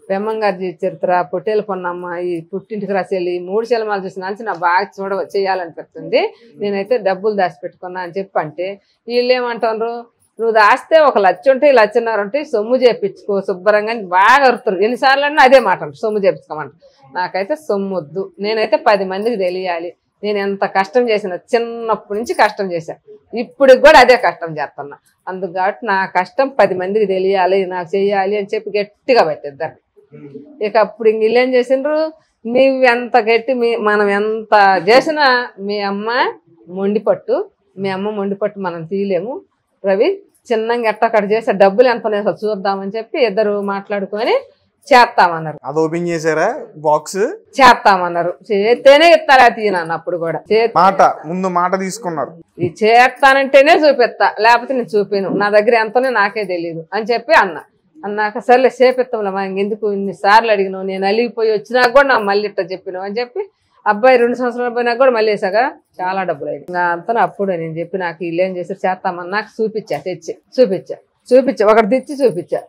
బ్రహ్మంగారి జీవిత చరిత్ర పొట్టేలు పొన్నమ్మ ఈ పుట్టింటికి రాసేయాలి 3 సినిమాలు చూసిన నాకు బాగా చేయాలనిపిస్తుంది నేనైతే డబ్బులు దాచిపెట్టుకున్నా అని చెప్పి అంటే వీళ్ళు ఏమంటారు నువ్వు దాస్తే 1,00,000 ఉంటే 1,50,000 ఉంటే సొమ్ము చేపించుకో శుభ్రంగా బాగా అరుతారు ఎన్నిసార్లు అన్నా అదే మాట సొమ్ము చేపించుకోమంట. నాకైతే సొమ్ము వద్దు నేనైతే 10 మందికి తెలియాలి నేను ఎంత కష్టం చేసిన చిన్నప్పటి నుంచి కష్టం చేశాను ఇప్పటికి కూడా అదే కష్టం చేస్తున్నా అందుకు కాబట్టి నా కష్టం 10 మందికి తెలియాలి నాకు చెయ్యాలి అని చెప్పి గట్టిగా పెట్టిద్దారు. ఇక అప్పుడు ఇంక వీళ్ళు ఏం చేసిండ్రు నీవు ఎంత గట్టి మనం ఎంత చేసినా మీ అమ్మ మొండిపట్టు మనం తీయలేము రవి చిన్నగా ఎట్ట అక్కడ చేసే డబ్బులు ఎంత ఉన్నాయి చూద్దామని చెప్పి ఇద్దరు మాట్లాడుకొని చేస్తామన్నారు. అది ఓపెన్ చేశారా బాక్స్? చేస్తామన్నారు. చేస్తేనే ఇస్తారా తీయనన్న. అప్పుడు కూడా ముందు మాట తీసుకున్నారు. ఈ చేస్తానంటేనే చూపిస్తా, లేకపోతే నేను చూపాను, నా దగ్గర ఎంతనే నాకే తెలియదు అని చెప్పి అన్నాక సర్లే చేపిస్తాంలే మా ఎందుకు ఇన్నిసార్లు అడిగినావు, నేను అలిగిపోయి వచ్చినాక కూడా నాకు మళ్ళీ ఇట్లా చెప్పినావు అని చెప్పి అబ్బాయి 2 సంవత్సరాలు పోయినాక కూడా మళ్ళీ వేసాగా చాలా డబ్బులు అయింది. ఇంకా అంతా అప్పుడు నేను చెప్పి నాకు వీళ్ళు ఏం చేశారు చేస్తామని నాకు చూపించా ఒకటి తెచ్చి చూపించా,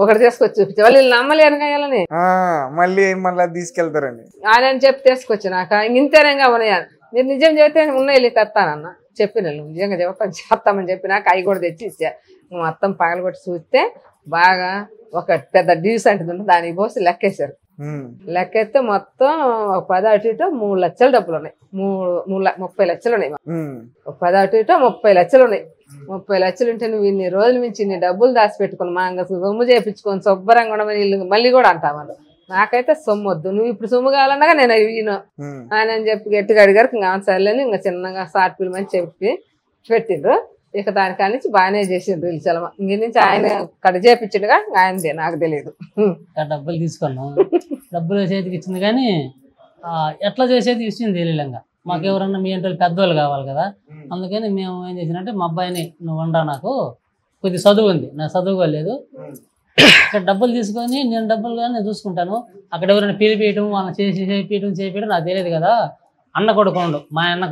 ఒకటి తీసుకొచ్చి చూపించా. వాళ్ళు వీళ్ళు నమ్మలేరు కాయాలని మళ్ళీ తీసుకెళ్తారండి ఆయన చెప్పి తీసుకొచ్చి నాకు ఇంతేనంగా ఉన్నాయా, మీరు నిజం చెబితే ఉన్నాయి తెస్తానన్న చెప్పిన నిజంగా చెప్తాను చేస్తామని చెప్పి నాకు అవి కూడా తెచ్చి ఇచ్చా. మొత్తం పగలగొట్టి చూస్తే బాగా ఒక పెద్ద డీసెంట్ ఉంటుంది, దానికి పోసి లెక్కేశారు. లెక్కెత్తే మొత్తం 10 అటు ఇటు 3 లక్షల డబ్బులు ఉన్నాయి. 30 లక్షలు ఉన్నాయి. 10 అటు ఇటు 30 లక్షలు ఉన్నాయి. 30 లక్షలు ఉంటే నువ్వు ఇన్ని రోజుల నుంచి ఇన్ని డబ్బులు దాచిపెట్టుకుని మా సొమ్ము చేయించుకొని శుభ్రంగా ఉండమని మళ్ళీ కూడా అంటామన్నారు. నాకైతే సొమ్ము వద్దు, నువ్వు ఇప్పుడు సొమ్ము కావాలన్నాగా నేను అయ్యాను ఆయన అని చెప్పి గట్టిగా అడిగారు. ఇంకా సర్లేని ఇంకా చిన్నగా షార్ట్ ఫిల్మ్ అని చెప్పి పెట్టిండ్రు. ఇక దానికాడ నుంచి బాగానే చేసిండ్రు వీళ్ళు చలమ. ఇంక నుంచి ఆయన కడ చేపించిండుగా ఆయనదే నాకు తెలియదు. డబ్బులు తీసుకున్నాం, డబ్బులు చేతికి ఇచ్చింది కానీ ఎట్లా చేసేది ఇచ్చింది తెలియలేంగా. మాకు ఎవరన్నా మీ ఇంట్లో పెద్దవాళ్ళు కావాలి కదా, అందుకని మేము ఏం చేసినంటే మా అబ్బాయిని నువ్వు వండా, నాకు కొద్ది చదువు ఉంది, నాకు చదువుకోలేదు, ఇక్కడ డబ్బులు తీసుకొని నేను డబ్బులు కానీ నేను చూసుకుంటాను, అక్కడ ఎవరైనా పిలిపియటం వాళ్ళని చేపించడం నాకు తెలియదు కదా. అన్న కొడుకు ఉండు, మా అన్న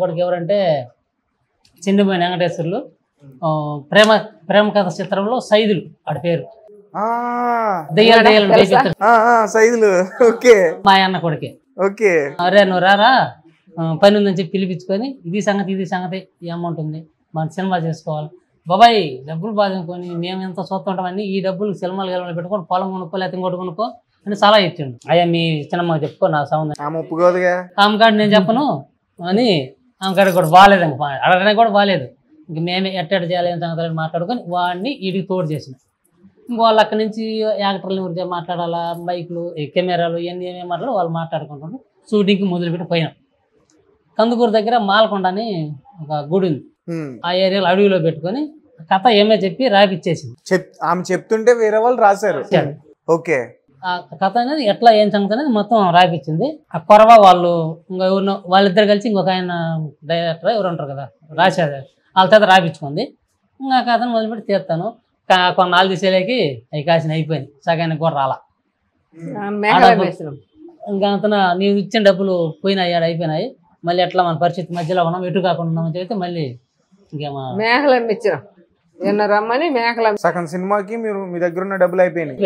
కొడుకు ఎవరంటే చిండిపోయిన వెంకటేశ్వర్లు, ప్రేమ కథ చిత్రంలో సైదులు ఆడి పేరు, మా అన్న కొడుకే. అరే నువ్వు రారా పని ఉందని చెప్పి పిలిపించుకొని ఇది సంగతి ఈ అమౌంట్ ఉంది మనం సినిమా చేసుకోవాలి బాబాయ్, డబ్బులు బాధనుకొని మేము ఎంత చూస్తుంటామని ఈ డబ్బులు సినిమాలు పెట్టుకొని పొలం కొనుక్కో లేకపోతే ఇంకోటి కొనుక్కో అని సలహా ఇచ్చిండు. అయ్యా మీ సినిమాకి చెప్పుకో నా సౌండ్ ఆమెకాడు నేను చెప్పను అని ఆమెకాడ కూడా బాగాలేదు, ఇంక అడగడానికి కూడా బాగాలేదు. ఇంక మేమే ఎట్ట చేయాలి అని సంగతి మాట్లాడుకొని వాడిని వీడికి తోడు చేసిన. ఇంక వాళ్ళు అక్కడి నుంచి యాక్టర్లు గురించి మాట్లాడాలా, బైక్లు కెమెరాలు ఇవన్నీ ఏమేమి మాట్లాడాలి వాళ్ళు మాట్లాడుకుంటారు. షూటింగ్కి మొదలుపెట్టి పోయినాం. కందుకూరు దగ్గర మాలకొండ అని ఒక గుడి ఉంది, ఆ ఏరియాలో అడవిలో పెట్టుకొని కథ ఏమే చెప్పి రాపిచ్చేసింది. ఆమె చెప్తుంటే వేరే వాళ్ళు రాశారు. ఓకే, ఆ కథ అనేది ఎట్లా ఏం సంగతి అనేది మొత్తం రాయిపించింది. ఆ కొరవ వాళ్ళు ఇంకా ఎవరినో వాళ్ళిద్దరు కలిసి ఇంకొక ఆయన డైరెక్టర్ ఎవరు ఉంటారు కదా రాసేది, వాళ్ళ చేత రాయించుకుంది. ఇంకా కథను మొదలుపెట్టి తీస్తాను. కొన్నాళ్ళు తీసేలేకి అవి కాసిన అయిపోయింది, సగానికి కూడా రాలా. ఇంకా అంతన నీవు ఇచ్చిన డబ్బులు పోయినాయి, అయిపోయినాయి, మళ్ళీ ఎట్లా మన పరిస్థితి మధ్యలో ఉన్నాం, ఎటు కాకుండా ఉన్నామని చెప్తే మళ్ళీ ఇంకేమో మేకలు ఇచ్చినాం రమ్మని మేకలు సగం సినిమాకి మీరు మీ దగ్గర ఉన్న డబ్బులు అయిపోయినాయి.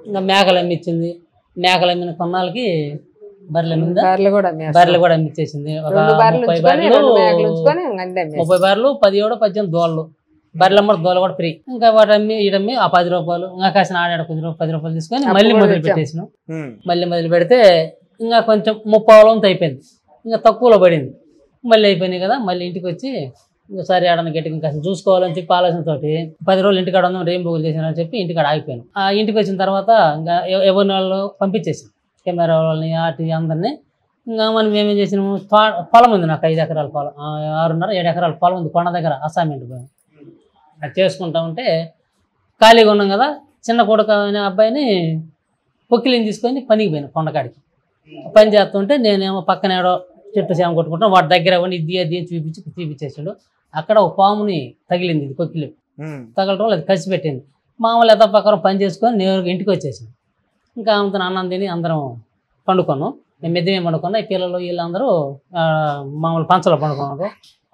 ఇంకా మేకలు అమ్మిచ్చింది. మేకలు అమ్మిన కొన్నాళ్ళకి బర్రెలు కూడా అమ్మిచ్చేసింది. ఒక 30 బర్రెలు 17-18 దోళ్ళు, బర్రెలమ్మ దోళ్ళు కూడా ఫ్రీ. ఇంకా వాటి అమ్మి ఈడమ్మి ఆ 10 రూపాయలు ఇంకా కాసిన ఆడాడు 10 రూపాయలు తీసుకొని మళ్ళీ మొదలు పెట్టేసినాం. మళ్ళీ మొదలు పెడితే ఇంకా కొంచెం 30 అయిపోయింది, ఇంకా తక్కువలో పడింది. మళ్ళీ అయిపోయినాయి కదా, మళ్ళీ ఇంటికి వచ్చి ఇంకోసారి ఆడని గట్టిగా ఇంకా చూసుకోవాలని చెప్పి ఆలోచనతో 10 రోజులు ఇంటికాడ ఉందాం రెయిన్ బోగులు చేసానని చెప్పి ఇంటికాడ ఆగిపోయాను. ఆ ఇంటికి వచ్చిన తర్వాత ఇంకా ఎవరిని వాళ్ళు పంపించేసాం, కెమెరా వాళ్ళని ఆటి అందరినీ. ఇంకా మనం ఏమేం చేసినాము, పొలం ఉంది నాకు 5 ఎకరాల పొలం, 6.5-7 ఎకరాల పొలం ఉంది కొండ దగ్గర, అసైన్మెంట్ పోయాం. అది చేసుకుంటా ఉంటే ఖాళీగా ఉన్నాం కదా, చిన్న కొడుకు అనే అబ్బాయిని పొక్కిలిని తీసుకొని పనికి పోయాను కొండకాడికి. పని చేస్తుంటే నేనేమో పక్కన ఏడో చెట్టు సేమ కొట్టుకుంటాను, వాటి దగ్గర ఇది అది చూపించేసాడు. అక్కడ ఒక పాముని తగిలింది, ఇది పొక్కిలి తగలటం అది కసి పెట్టింది. మామూలు యథా ప్రకారం పని చేసుకొని నేరుగా ఇంటికి వచ్చేసాను. ఇంకా ఆమెతో అన్నం తిని అందరం పండుకోను, నేను మెద్దమే పండుకున్నా. ఈ పిల్లలు వీళ్ళందరూ మామూలు పంచలో పండుకున్నారు.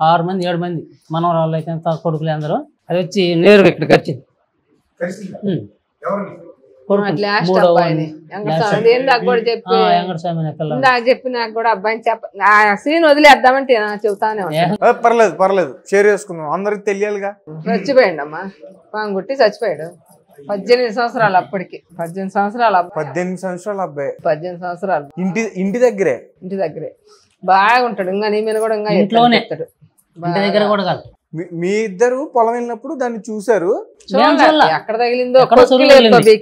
6 మంది 7 మంది మనవరాళ్ళు అయితే కొడుకులు అందరూ. అది వచ్చి నేరుగా ఇక్కడికి వచ్చింది. చెప్పి నాకు కూడా అబ్బాయిని సీన్ వదిలేద్దామంటే చెబుతానే పర్లేదు షేర్ చేసుకుందాం, అందరికి తెలియాలిగా. చచ్చిపోయాడు అమ్మా, పాంగుట్టి చచ్చిపోయాడు. 18 సంవత్సరాలు అప్పటికి, 18 సంవత్సరాలు అబ్బాయి, 18 సంవత్సరాలు. ఇంటి దగ్గరే బాగా ఉంటాడు. ఇంకా నీ మీద కూడా ఇంకా ఇంట్లోనే దగ్గర కూడా కాదు. మీ ఇద్దరు పొలం వెళ్ళినప్పుడు దాన్ని చూసారు, ఎక్కడ తగిలిందో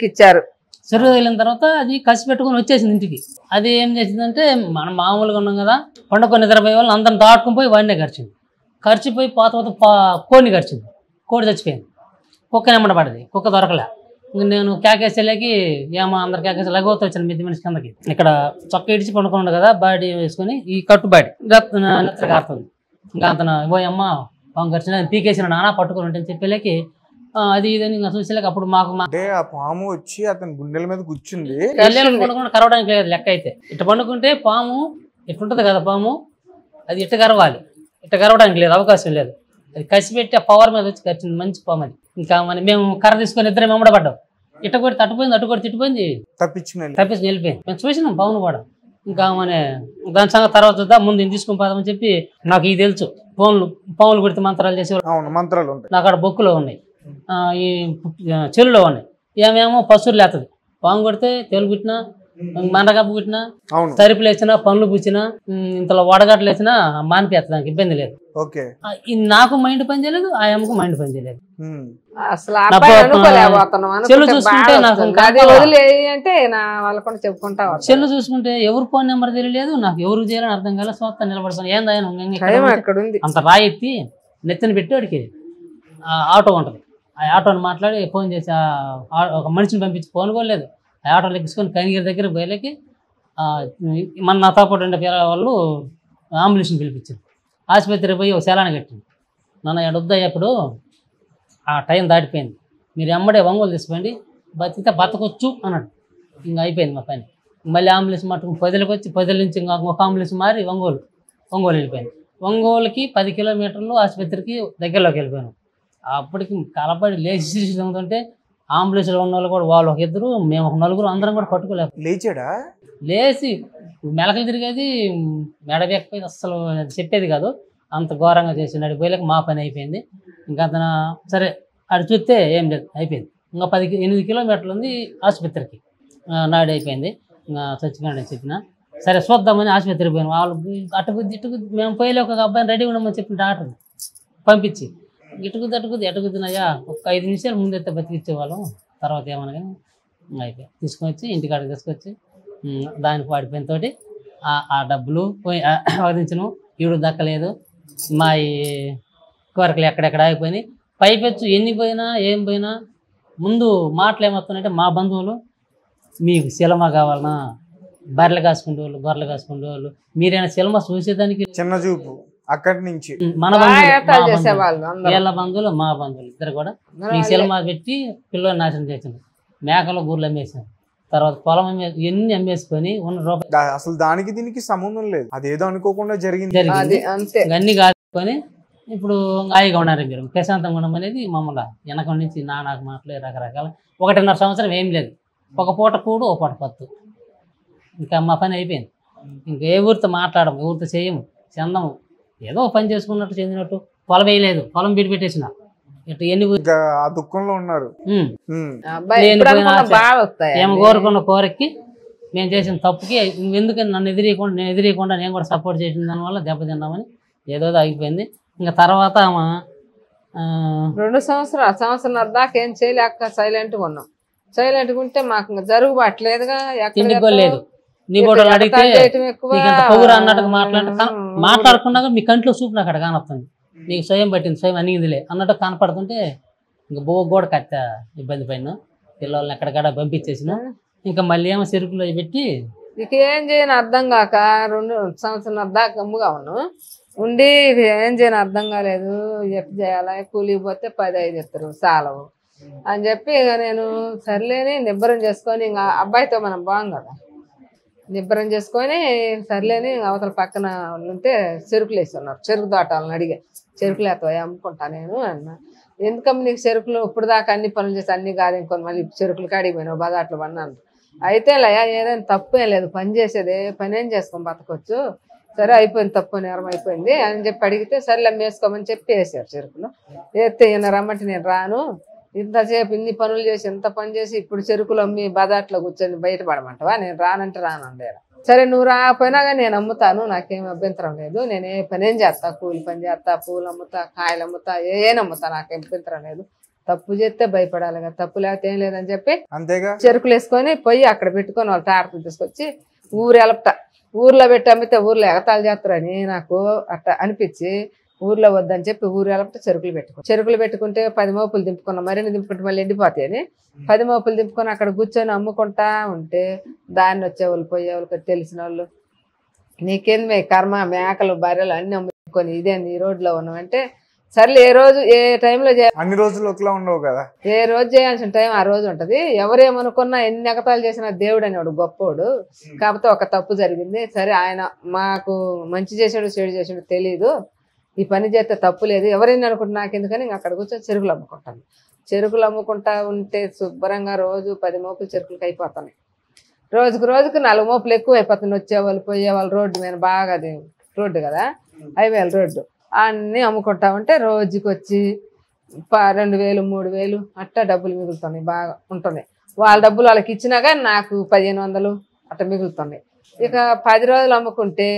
ఇచ్చారు. చెరువు తగిలిన తర్వాత అది కసి పెట్టుకుని వచ్చేసింది ఇంటికి. అది ఏం చేసిందంటే మనం మామూలుగా ఉన్నాం కదా, పండుకొని నిద్రపోయే వాళ్ళు అందరం దాటుకుని పోయి వాడినే కరిచింది. ఖర్చిపోయి పోత కోడిని ఖర్చింది. కోడి చచ్చిపోయింది. కుక్క నెమ్మడబడింది. కుక్క దొరకలే. నేను కేకేసేలేకి ఏమో అందరు కేకేసి లగవత వచ్చాను మిద్ది మనిషి కిందకి. ఇక్కడ చొక్క ఇడిచి పండుకున్నాడు కదా, బాడీ వేసుకొని ఈ కట్టుబాడి నెత్త కారుతుంది. ఇంకా అతను పోయమ్మ పాము ఖర్చు పీకేసిన నాన్న పట్టుకుని ఉంటాను చెప్పేలేకి అది ఇదని ఇంకా చూసేలేక అప్పుడు మాకు ఆ పాము వచ్చి అతని గుండెల మీద కూర్చుంది. పండుకుండా కరవడానికి లేదు లెక్క అయితే. ఇట్ట పండుకుంటే పాము ఇట్లుంటుంది కదా, పాము అది ఇట్ట కరవాలి, ఇట్ట కరవడానికి లేదు, అవకాశం లేదు. అది కసిపెట్టి ఆ పవర్ మీద వచ్చి కరిచింది. మంచి పాము అది. ఇంకా మేము కర్ర తీసుకొని ఇద్దరం వెంబడబడ్డాం. ఇట్ట కొట్టి తట్టుపోయింది, అటు కొట్టి తిట్టిపోయింది, తప్పించుకుని వెళ్ళిపోయింది. మేము చూసినాం పామును కూడా. ఇంకా దాని సంగతి తర్వాత చూద్దాం, ముందు నేను తీసుకుని పోదామని చెప్పి నాకు ఇది తెలుసు. పాములు కొడితే మంత్రాలు చేసేవాళ్ళు మంత్రాలు ఉంటాయి. నాకు అక్కడ బొక్కులో ఉన్నాయి, ఈ చెరువులో ఉన్నాయి. ఏమేమో పశువులు లేస్తుంది. పాము కొడితే తెలుగు పుట్టినా, మండగబ్బు పుట్టినా, తరిపులు వేసినా, పనులు పుచ్చినా, ఇంతలో వడగట్లు వేసినా మానిపేస్తా, దానికి ఇబ్బంది లేదు. నాకు మైండ్ పని చేయలేదు, ఆ అమ్మకు మైండ్ పని చేయలేదు. చెల్లు చూసుకుంటే చెల్లు చూసుకుంటే ఎవరు ఫోన్ నెంబర్ తెలియలేదు, నాకు ఎవరు చేయాలని అర్థం కాలేదు. సొంత నిలబడుతుంది. ఏందా అంత రాయి ఎత్తి నెత్తిన పెట్టి వాడికి ఆటో ఉంటుంది. ఆ ఆటోని మాట్లాడి ఫోన్ చేసి ఒక మనిషిని పంపించి ఫోన్ కూడా లేదు. ఆ ఆటోలు ఎక్కించుకొని కనిగిరి దగ్గర బయలుకి మన నాతో పాటు ఉండే వాళ్ళు అంబులెన్స్ని పిలిపించారు. ఆసుపత్రికి పోయి ఒక శలాన్ని కట్టింది. నన్ను ఎడొద్దయ్యప్పుడు ఆ టైం దాటిపోయింది, మీరు ఎమ్మడే ఒంగోలు తీసుకోండి, బతికితే బతకొచ్చు అన్నాడు. ఇంకా అయిపోయింది మా పని. మళ్ళీ అంబులెన్స్ మట్టుకు పొదలకు వచ్చి, పొదల నుంచి ఇంకొక అంబులెన్స్ మారి ఒంగోలు వెళ్ళిపోయింది. ఒంగోలుకి 10 కిలోమీటర్లు ఆసుపత్రికి దగ్గరలోకి వెళ్ళిపోయాను. అప్పటికి కలపడి లేచి తిరుగుతుంటే అంబులెన్స్లో ఉన్న వాళ్ళు కూడా వాళ్ళు ఒక ఇద్దరు, మేము ఒక నలుగురు, అందరం కూడా పట్టుకోలేము. లేచి మెలకలు తిరిగేది, మెడబెక్కిపోయింది. అస్సలు చెప్పేది కాదు, అంత ఘోరంగా చేసి నడిపోయలేక మా పని అయిపోయింది. ఇంకా అతను సరే అటు చూస్తే ఏం లేదు, అయిపోయింది. ఇంకా 8 కిలోమీటర్లు ఉంది ఆసుపత్రికి. నాడు అయిపోయింది, ఇంకా చచ్చిపోయాడని చెప్పిన. సరే చూద్దామని ఆసుపత్రికి పోయాను. వాళ్ళు అటుకుద్ది ఇటుకుద్ది, మేము పోయలే ఒక అబ్బాయిని రెడీ ఉండమని చెప్పిన డాక్టర్ పంపించి ఇటుకుద్ది ఎటుకుద్దినయ్యా, ఒక 5 నిమిషాలు ముందైతే బతికిచ్చేవాళ్ళం, తర్వాత ఏమన్నా కానీ అయిపోయి తీసుకొని వచ్చి ఇంటికాడికి తీసుకొచ్చి దానికి వాడిపోయిన తోటి ఆ డబ్బులు పోయి వాదించను. ఈడు దక్కలేదు, మా ఈ కోరికలు ఎక్కడెక్కడ ఆగిపోయినాయి. పైపెచ్చు ఎన్ని పోయినా ఏం పోయినా ముందు మాటలు ఏమవుతున్నాయంటే, మా బంధువులు మీకు సినిమా కావాలన్నా, బర్రెలు కాసుకునే వాళ్ళు, గొర్రెలు కాసుకునే వాళ్ళు, మీరైనా సినిమా చూసేదానికి చిన్న చూపు. అక్కడి నుంచి మన బంధువులు, వీళ్ళ బంధువులు, మా బంధువులు ఇద్దరు కూడా ఈ సినిమా పెట్టి పిల్లలు నాశనం చేసింది. మేకలు గూర్లు అమ్మేసాను, తర్వాత పొలం ఎన్ని అమ్మేసుకొని ఉన్న రూపాయలు. అసలు దానికి దీనికి సంబంధం లేదు, అదేదో అనుకోకుండా జరిగింది. అన్ని కాదుకొని ఇప్పుడు హాయిగా ఉన్నారు. మీరు ప్రశాంతంగా ఉండడం అనేది మమ్మల్ని వెనక నుంచి నాకు మాటలే రకరకాల. 1.5 సంవత్సరం ఏం లేదు, ఒక పూట కూడు ఒక పూట పత్తు. ఇంకా మా పని అయిపోయింది. ఇంకా ఏ ఊరితో మాట్లాడము, ఎవరితో చేయము, చెందము. ఏదో పని చేసుకున్నట్టు చెందినట్టు. పొలం వేయలేదు, పొలం పెట్టేసిన ఎన్ని దుఃఖంలో ఉన్నారు. ఏమో కోరుకున్న కోరికకి, మేము చేసిన తప్పుకి ఎందుకని నన్ను ఎదిరియకుండా నేను కూడా సపోర్ట్ చేసిన దానివల్ల దెబ్బతిన్నామని ఏదో ఆగిపోయింది. ఇంకా తర్వాత 2 సంవత్సరాల దాకా ఏం చేయలేక సైలెంట్గా ఉన్నాం. సైలెంట్గా ఉంటే మాకు ఇంకా జరుగుబాట్లేదుగా, లేదు. నీ బోటలు అడిగితే పొగురు అన్నట్టుగా మాట్లాడకుండా మీ కంట్లో చూపు నాకు అక్కడ కానొస్తుంది. నీకు స్వయం పట్టింది, స్వయం అనిగిందిలే అన్నట్టు కనపడుతుంటే ఇంకా కూడా కట్ట ఇబ్బంది పడిన. పిల్లల్ని ఎక్కడికక్కడ పంపించేసిన. ఇంకా మళ్ళీ ఏమో చెరుకులో పెట్టి ఇక ఏం చేయని అర్థం కాక 2 సంవత్సరాల దాకా గమ్ముగా ఉన్నాం. ఉండి ఏం చేయని అర్థం కాలేదు, ఎట్లా చేయాలా, కూలికి పోతే 10-5 ఇస్తారు చాలవు అని చెప్పి ఇక నేను సర్లేని నిబ్బరం చేసుకొని, ఇంకా అబ్బాయితో మనం బాగుంది కదా, నిబ్బరం చేసుకొని సర్లేని అవతల పక్కన ఉంటే చెరుకులు వేస్తున్నారు. చెరుకు తోటాలను అడిగా, చెరుకులు వేస్తాయి అమ్ముకుంటా నేను అన్న. ఎందుకమ్మ నీకు చెరుకులు ఇప్పుడు దాకా అన్ని పనులు చేసి అన్ని కాదు, ఇంకొని మళ్ళీ చెరుకులు కాడిపోయినావు బదాట్లు పడినాను. అయితే లయా ఏదైనా తప్పు ఏం లేదు, పని చేసేదే, పని ఏం చేసుకొని బతకొచ్చు, సరే అయిపోయింది, తప్పు నేరం అయిపోయింది అని చెప్పి అడిగితే సరేలే వేసుకోమని చెప్పి వేసారు చెరుకులు. వేస్తే ఈయన రమ్మంటే నేను రాను, ఇంతసేపు ఇన్ని పనులు చేసి ఇంత పని చేసి ఇప్పుడు చెరుకులు అమ్మి బదాట్లో కూర్చొని బయటపడమంటావా, నేను రానంటే రానండేరా. సరే నువ్వు రాకపోయినా కానీ నేను అమ్ముతాను, నాకేం అభ్యంతరం లేదు, నేను ఏ పని ఏం చేస్తా, కూలి పని చేస్తా, పూలు అమ్ముతా, కాయలు అమ్ముతా, ఏం అమ్ముతా, నాకేం అభ్యంతరం లేదు. తప్పు చేస్తే భయపడాలి కదా, తప్పు లేకపోతే ఏం లేదని చెప్పి అంతేగా చెరుకులు వేసుకొని పోయి అక్కడ పెట్టుకొని వాళ్ళు టార్పులు తీసుకొచ్చి ఊరు ఎలపట, ఊర్లో పెట్టి అమ్మితే ఊర్లో ఎగతాలు చేస్తారని నాకు అట్లా అనిపించి ఊర్లో వద్దని చెప్పి ఊరు వెళ్ళకపోతే చెరుకులు పెట్టుకుంటే 10 మోపులు దింపుకున్నాం. మరిన్ని దింపుకుంటే మళ్ళీ ఎండిపోతాయని 10 మోపులు దింపుకొని అక్కడ కూర్చొని అమ్ముకుంటా ఉంటే దాన్ని వచ్చేవాళ్ళు పోయేవాళ్ళు తెలిసిన వాళ్ళు నీకేంది కర్మ మేకలు బర్రెలు అన్ని అమ్ముకొని ఇదేంది ఈ రోడ్లో ఉన్నామంటే సర్లే ఏ రోజు ఏ టైంలో అన్ని రోజులు ఒకలా ఉండవు కదా, ఏ రోజు చేయాల్సిన టైం ఆ రోజు ఉంటది. ఎవరేమనుకున్నా ఎన్ని ఎగతాలు చేసినా దేవుడు అనేవాడు గొప్పోడు. కాకపోతే ఒక తప్పు జరిగింది. సరే ఆయన మాకు మంచి చేసాడు చెడు చేసాడు తెలీదు, ఈ పని చేస్తే తప్పు లేదు, ఎవరైనా అనుకుంటే నాకు ఎందుకని అక్కడ కూర్చొని చెరుకులు అమ్ముకుంటాను. చెరుకులు అమ్ముకుంటా ఉంటే శుభ్రంగా రోజు 10 మోపులు చెరుకులకి అయిపోతున్నాయి. రోజుకు 4 మోపులు ఎక్కువ అయిపోతున్నాయి. వచ్చేవాళ్ళు పోయేవాళ్ళు రోడ్డు మీద బాగా అది రోడ్డు కదా హైవేల రోడ్డు అన్నీ అమ్ముకుంటా ఉంటే రోజుకి వచ్చి 2000 3000 అట్టా డబ్బులు మిగులుతున్నాయి. బాగా ఉంటున్నాయి. వాళ్ళ డబ్బులు వాళ్ళకి ఇచ్చినా కానీ నాకు 1500 అట్లా మిగులుతున్నాయి. ఇక 10 రోజులు అమ్ముకుంటే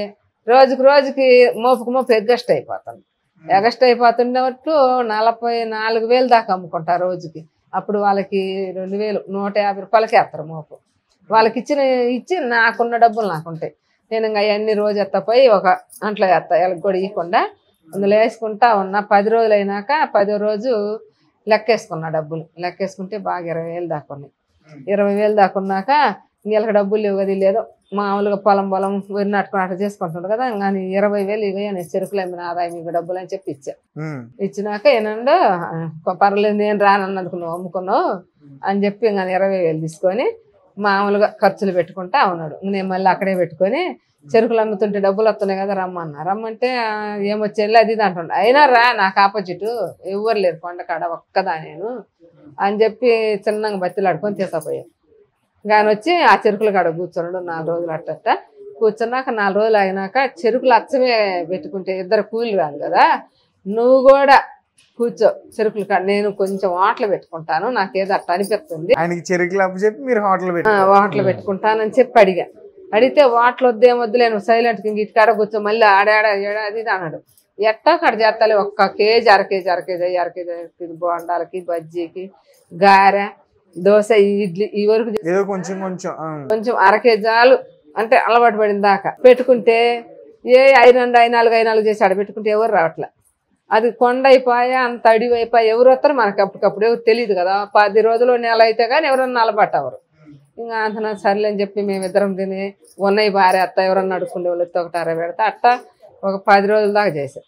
రోజుకి మోపు ఎగ్గస్ట్ అయిపోతుంది. ఎగస్ట్ అయిపోతున్నట్టు 44,000 దాకా అమ్ముకుంటా రోజుకి. అప్పుడు వాళ్ళకి 2,150 రూపాయలకే వేస్తారు మోపు. వాళ్ళకి ఇచ్చి నాకున్న డబ్బులు నాకుంటాయి. నేను ఇంకా అవన్నీ రోజు ఎత్తపోయి ఒక అంట్లో వేస్తా, వాళ్ళకి కూడా ఇవ్వకుండా అందులో వేసుకుంటా ఉన్నా. 10 రోజులు అయినాక 10వ రోజు లెక్కేసుకున్నా డబ్బులు. లెక్కేసుకుంటే బాగా 20,000 దాకా ఉన్నాయి. 20,000 దాకా ఉన్నాక వీళ్ళకి డబ్బులు లేవు కదా, లేదో మామూలుగా పొలం వరి నాటుకుని అట్లా చేసుకుంటుండ్రు కదా, కానీ 20,000 ఇక నేను చెరుకులు అమ్మిన ఆదాయం మీకు డబ్బులు అని చెప్పి ఇచ్చా. ఇచ్చినాక ఏనండు పర్లేదు నేను రానన్నందుకు నువ్వు అమ్ముకున్నావు అని చెప్పి ఇంకా 20,000 తీసుకొని మామూలుగా ఖర్చులు పెట్టుకుంటా ఉన్నాడు. నేను మళ్ళీ అక్కడే పెట్టుకొని చెరుకులు అమ్ముతుంటే డబ్బులు వస్తున్నాయి కదా రమ్మంటే ఏమొచ్చేది అది ఇది అంటుండే. అయినా రా నాకు ఆపోజిట్ ఎవరు లేరు కొండకాడ ఒక్కదా నేను అని చెప్పి చిన్నగా బతిలాడుకొని తీసుకుపోయాను. కానీ వచ్చి ఆ చెరుకుల కాడ కూర్చున్నాడు 4 రోజులు అట్ట కూర్చున్నాక 4 రోజులు అయినాక చెరుకులు అచ్చమే పెట్టుకుంటే ఇద్దరు కూలి రాదు కదా, నువ్వు కూడా కూర్చో చెరుకులు కాడ, నేను కొంచెం హోటల్ పెట్టుకుంటాను, నాకేదో అట్లా అనిపిస్తుంది, ఆయనకి చెరుకులు అప్పచెప్పి మీరు హోటల్ పెట్టుకుంటానని చెప్పి అడిగితే హోటల్ వద్దేమొద్దులే నువ్వు సైలెంట్గా ఇంక ఇటుకాడ కూర్చో మళ్ళీ అది అన్నాడు. ఎట్టా కాడ చేస్తాలి 1 కేజీ అర కేజీ బోండాలకి బజ్జీకి గారె దోశ ఇడ్లీ ఈ వరకు కొంచెం అర కేజాలు అంటే అలవాటు పడిన దాకా పెట్టుకుంటే ఏ 5-4 చేసి ఆడ పెట్టుకుంటే ఎవరు రావట్లే. అది కొండ అయిపోయా అంత అడివి అయిపోయా ఎవరు వస్తారు మనకి అప్పటికప్పుడు ఎవరు తెలియదు కదా. 10 రోజులు నెల అయితే కానీ ఎవరన్నా అలవాటవరు. ఇంకా అంతనా సర్లే అని చెప్పి మేమిద్దరం తిని ఉన్నాయి భార్య అత్త ఎవరన్నా అడుక్కునే వాళ్ళు ఒకటి అర పెడతా అట్ట ఒక 10 రోజుల దాకా చేసాం.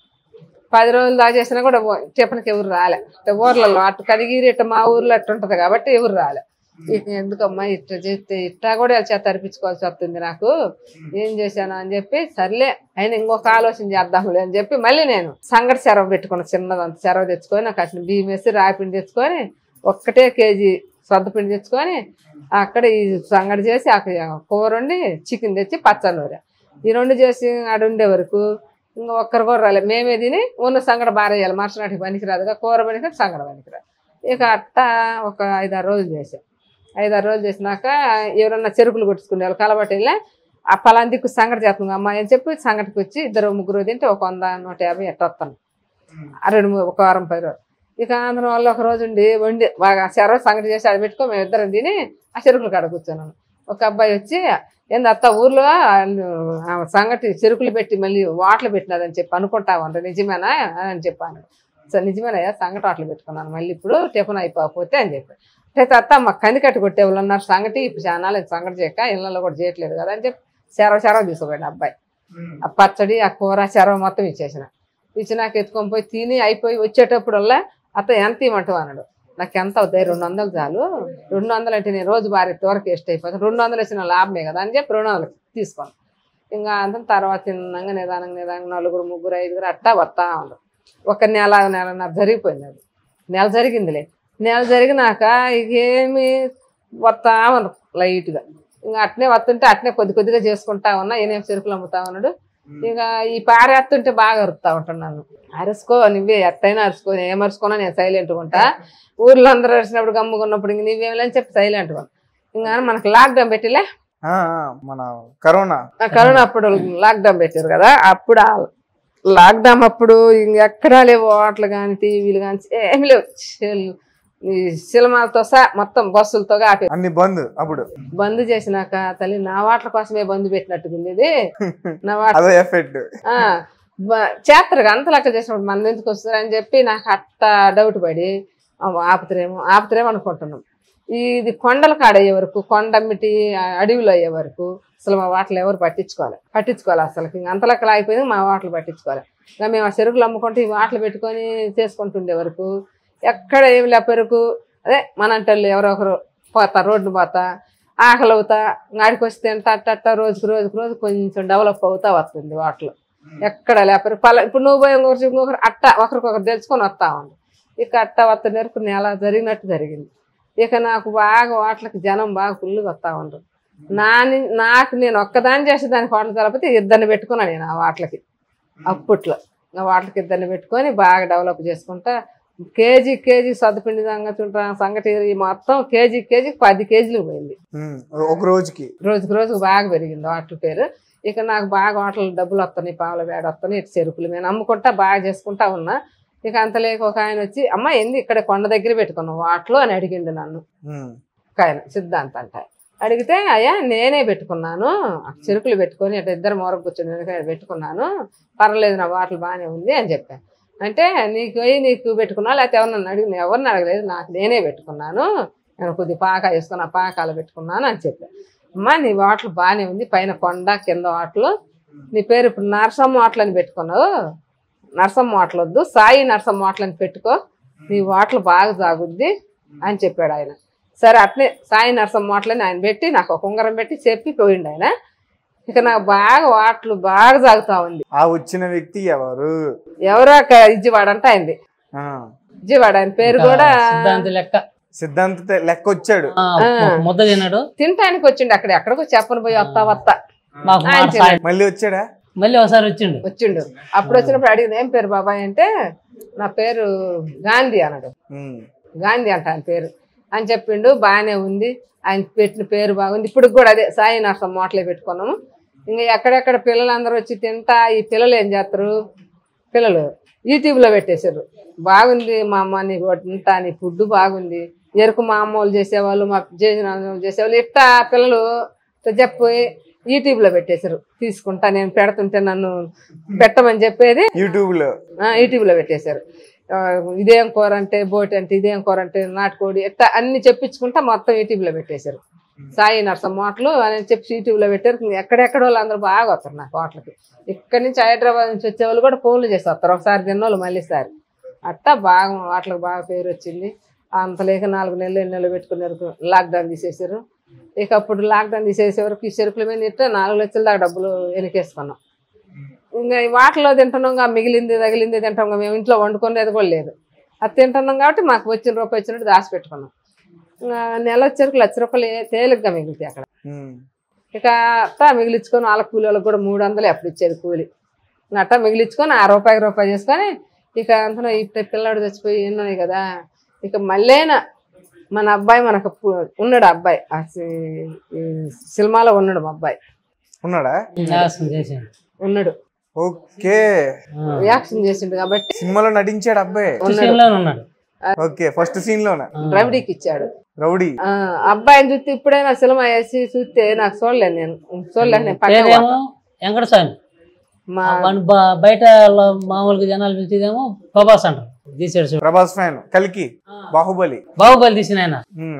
10 రోజులు దాకా చేసినా కూడా టిఫన్కి ఎవరు రాలే. ఊర్లలో అటు కడిగిరి ఇట్ట మా ఊర్లో అట్టు ఉంటుంది కాబట్టి ఎవరు రాలే. ఇక ఎందుకమ్మా ఇట్లా చేస్తే ఇట్టా కూడా చేత అర్పించుకోవాల్సి వస్తుంది నాకు, ఏం చేశాను అని చెప్పి సర్లే అయినా ఇంకొక ఆలోచన చేద్దాంలే అని చెప్పి మళ్ళీ నేను సంగటి చెరవ పెట్టుకున్నా. చిన్నదంత చెరవ తెచ్చుకొని నాకు అట్లా బియ్యం వేసి రాయిపిండి తెచ్చుకొని 1 కేజీ సొద్దపిండి తెచ్చుకొని అక్కడ ఈ సంగటి చేసి అక్కడ కూర వండి చికెన్ తెచ్చి పచ్చనూర ఈ 2 చేసి ఆడ ఉండే వరకు ఇంకా ఒక్కరు కూడా రాలేదు. మేమే తిని ఉన్న సంగటి బారేయాలి, మరుసనాటికి పనికిరాదుగా, కూర పనికి సంగటి పనికిరాదు. ఇక అట్టా ఒక 5-6 రోజులు చేసాం. 5-6 రోజులు చేసినాక ఎవరన్నా చెరుకులు కొట్టుకునే వాళ్ళు కలబట్టి వెళ్ళి ఆ పలాందికు సంగటి చేస్తున్నాం అమ్మాయి అని చెప్పి సంగటికి వచ్చి 2-3 తింటే ఒక 100-150 ఎట్ట వస్తాను. 1 వారం 10 రోజులు. ఇక అందరం వాళ్ళు ఒక రోజు వండి బాగా చెరవ సంగటి చేసి ఆడ పెట్టుకో మేమిద్దరం తిని ఆ చెరుకులు కాడ కూర్చున్నాను. ఒక అబ్బాయి వచ్చి ఏంది అత్త ఊర్లో సంగటి చెరుకులు పెట్టి మళ్ళీ వాటలు పెట్టినదని చెప్పి అనుకుంటామంట, నిజమేనా అని చెప్పాను. సార్ నిజమేనయ్యా సంగటి వాటలు పెట్టుకున్నాను మళ్ళీ ఇప్పుడు టిఫిన్ అయిపోతే అని చెప్పి. అయితే అత్త మాకు కందికట్టు కొట్టే వాళ్ళు ఉన్నారు సంగటి ఇప్పుడు చాలా సంగటి చేయక ఇళ్ళల్లో కూడా చేయట్లేదు కదా అని చెప్పి చెరవ తీసుకోండి అబ్బాయి. ఆ పచ్చడి ఆ కూర చెరవ మొత్తం ఇచ్చినాక ఎత్తుకొని పోయి తిని అయిపోయి వచ్చేటప్పుడల్లా అత్త ఎంత ఇవ్వమంటావు అన్నాడు. నాకు ఎంత అవుతాయి 200 చాలు, 200 అంటే నేను రోజు భారీ వరకు వేస్ట్ అయిపోతాను, 200 వేసిన లాభమే కదా అని చెప్పి 200 తీసుకోను. ఇంకా అంత తర్వాత తిన్నాక నిదానంగా 4 3 5 అట్టా వస్తా ఉండదు. ఒక నెలన్నర జరిగిపోయింది. అది నెల జరిగిందిలే. నెల జరిగినాక ఇకేమి వస్తా ఉన్నాడు లైట్గా. ఇంకా అట్నే వస్తుంటే అట్నే కొద్దిగా చేసుకుంటా ఉన్నా. ఏనేం చెరుకులు అమ్ముతా ఉన్నాడు. ఇక ఈ పారేస్తుంటే బాగా అరుస్తా ఉంటున్నాను. అరుసుకో నువ్వే ఎట్టయినా అరుసుకో, ఏమరుచుకున్నా నేను సైలెంట్గా ఉంటా. ఊర్లో అందరూ అరిచినప్పుడు గమ్ముకున్నప్పుడు ఇంక నువ్వేమని చెప్పి సైలెంట్గా. ఇంకా మనకు లాక్డౌన్ పెట్టిలే మన కరోనా అప్పుడు లాక్డౌన్ పెట్టారు కదా, అప్పుడు లాక్డౌన్ అప్పుడు ఇంకెక్కడా లేవు హోటలు కానీ టీవీలు కానీ ఏమి లేవు. ఈ సినిమాలతో సహా మొత్తం బస్సులతో అన్ని బంద్. అప్పుడు బంద్ చేసినాక తల్లి నా వాటల కోసమే బంద్ పెట్టినట్టుగా ఇది. నా చేస్తారు అంత లెక్క చేసినప్పుడు మన ఎందుకు వస్తారని చెప్పి నాకు అట్ట డౌట్ పడి ఆపుతారేమో అనుకుంటున్నాం. ఇది కొండల కాడ అయ్యే వరకు, కొండమ్మిటి అడవిలో అయ్యే వరకు అసలు మా వాటలు ఎవరు పట్టించుకోవాలి అసలు. ఇంక అంత లెక్కలు అయిపోయింది, మా వాటలు పట్టించుకోవాలి. ఇంకా మేము ఆ చెరుకులు అమ్ముకుంటే ఈ వాటలు పెట్టుకొని చేసుకుంటుండే వరకు ఎక్కడ ఏమి లేపరకు అదే మనంటోళ్ళు ఎవరో ఒకరు పోతా, రోడ్డు పోతా, ఆకలి అవుతా, ఆడికి వస్తే అట్ట రోజు కొంచెం డెవలప్ అవుతా వస్తుంది వాటలు. ఎక్కడ లేపరు ఇప్పుడు నువ్వు పోయి ఇంకొకరు అట్ట ఒకరికొకరు తెలుసుకొని వస్తా ఉంది. ఇక అట్ట వస్తున్నారు నెల జరిగినట్టు జరిగింది. ఇక నాకు బాగా వాటలకి జనం బాగా ఫుల్గా వస్తూ ఉండరు. నాకు నేను ఒక్కదాన్ని చేసేదానికి వాటలు తెలపితే ఇద్దరిని పెట్టుకున్నాను నేను ఆ వాటలకి. అప్పట్లో ఆ వాటలకి ఇద్దరిని పెట్టుకొని బాగా డెవలప్ చేసుకుంటా కేజీ సద్దుపిండి సంగటి మొత్తం కేజీకి 10 కేజీలు పోయింది ఒక రోజుకి. రోజుకు బాగా పెరిగింది వాటల పేరు. ఇక నాకు బాగా వాటలు డబ్బులు వస్తున్నాయి, పావుల వేడ వస్తున్నాయి, ఇటు చెరుకులు నేను అమ్ముకుంటా బాగా చేసుకుంటా ఉన్నా. ఇక అంత లేక ఒక ఆయన వచ్చి అమ్మ ఏంది ఇక్కడ కొండ దగ్గర పెట్టుకున్నావు వాటలు అని అడిగిండు నన్ను. ఒక ఆయన సిద్ధాంత అంట అడిగితే అయ్యా నేనే పెట్టుకున్నాను, చెరుకులు పెట్టుకొని అటు ఇద్దరు మొరకు కూర్చొని పెట్టుకున్నాను, పర్వాలేదు నా వాటలు బాగానే ఉంది అని చెప్పాను. అంటే నీకు పెట్టుకున్నావు లేకపోతే ఎవరిని అడగలేదు, నాకు నేనే పెట్టుకున్నాను, నేను కొద్దిగా పాక వేసుకుని ఆ పాకాలు పెట్టుకున్నాను అని చెప్పాను. అమ్మ నీ వాటలు బాగానే ఉంది, పైన కొండ కింద వాటలు, నీ పేరు ఇప్పుడు నరసమ్మ వాటలు అని పెట్టుకున్నావు, నరసమ్మ వాటలు వద్దు సాయి నరసమ్మ వాటలు అని పెట్టుకో, నీ వాటలు బాగా సాగుద్ది అని చెప్పాడు ఆయన. సరే అట్లే సాయి నరసమ్మ వాటలు అని ఆయన పెట్టి నాకు ఒక ఉంగరం పెట్టి చెప్పి పోయిండు ఆయన. ఇక నాకు బాగా వాటలు బాగా సాగుతా ఉంది. ఆ వచ్చిన వ్యక్తి ఎవరో ఇజ్జివాడంట అయింది, ఇజ్జివాడ ఆయన పేరు కూడా సిద్ధాంత లెక్క వచ్చాడు. ముద్ద తిన్నాడు, తినటానికి వచ్చిండు. ఎక్కడికో చెప్పని పోయి వస్తా మళ్ళీ వచ్చాడా? మళ్ళీ ఒకసారి వచ్చిండు. అప్పుడు వచ్చినప్పుడు అడిగింది ఏం పేరు బాబాయ్ అంటే నా పేరు గాంధీ అన్నాడు. గాంధీ అంట ఆయన పేరు అని చెప్పిండు. బాగానే ఉంది, ఆయన పెట్టిన పేరు బాగుంది. ఇప్పుడు కూడా అదే సాయి నరసమ్మ వాటలే పెట్టుకున్నాము. ఇంకా ఎక్కడెక్కడ పిల్లలందరూ వచ్చి తింటా, ఈ పిల్లలు ఏం చేస్తారు, పిల్లలు యూట్యూబ్లో పెట్టేశారు బాగుంది మా అమ్మ నీ తింటా, నీ ఫుడ్ బాగుంది, ఎరుకు మా అమ్మ వాళ్ళు చేసేవాళ్ళు, మా చేసేవాళ్ళు ఇట్టా పిల్లలు చెప్పి యూట్యూబ్లో పెట్టేశారు. తీసుకుంటా నేను పెడుతుంటే నన్ను పెట్టమని చెప్పేది యూట్యూబ్లో పెట్టేశారు. ఇదేం కూర అంటే బోటి అంటే, ఇదేం కూర అంటే నాటుకోడి, ఎట్టా అన్ని చెప్పించుకుంటా మొత్తం యూట్యూబ్లో పెట్టేశారు. సాయి నరసమ్మ వాటలు అని చెప్పి యూట్యూబ్లో పెట్టారు. ఎక్కడెక్కడ వాళ్ళు అందరూ బాగా వస్తారు నాకు వాటలకి. ఇక్కడి నుంచి హైదరాబాద్ నుంచి వచ్చేవాళ్ళు కూడా ఫోన్లు చేసి వస్తారు, ఒకసారి తిన్నోళ్ళు మళ్ళీసారి. అట్టా బాగా వాటలకు బాగా పేరు వచ్చింది. అంత లేక 4 నెలలు పెట్టుకున్నారు, లాక్డౌన్ తీసేసారు. ఇక అప్పుడు లాక్డౌన్ తీసేసే వరకు ఈ చెరుకుల మీద ఇట్లా 4 లక్షల దాకా డబ్బులు వెనకేసుకున్నాం. ఇంకా వాటలో తింటున్నాం, మిగిలింది తగిలింది తింటాం, మేము ఇంట్లో వండుకునేది కూడా లేదు. అది తింటున్నాం కాబట్టి మాకు వచ్చిన రూపాయి వచ్చినట్టు దాచి పెట్టుకున్నాం. నెల వచ్చరికి ₹1,00,000 తేలిగ్గా మిగులుతాయి అక్కడ. ఇక అట్టా మిగిలించుకొని వాళ్ళ కూలి వాళ్ళకి కూడా 300 అప్పుడు ఇచ్చేది కూలి. అట్టా మిగిలించుకొని ఆ రూపాయి చేసుకొని ఇక అంతలో ఇట్లా పిల్లాడు చచ్చిపోయి ఉన్నాయి కదా. ఇక మళ్ళీనా మన అబ్బాయి మనకు ఉన్నాడు, అబ్బాయి సినిమాలో ఉన్నాడు, మా అబ్బాయి ఉన్నాడు. ఓకే, యాక్షన్ చేసిండు కాబట్టి సినిమాలో నటించాడు అబ్బాయి. ఓకే, ఫస్ట్ సీన్ లోనే రౌడీకి ఇచ్చాడు. రౌడీ అబ్బాయిని చూస్తే ఇప్పుడైనా సినిమా వేసి చూస్తే నాకు చూడలేను, నేను వెంకటస్వామి బయట మామూలుగా జనాలు పిలిచేదేమో ప్రభాస్ అంటారు, తీసాడు ప్రభాస్ ఫ్యాన్. కలికి బాహుబలి తీసిన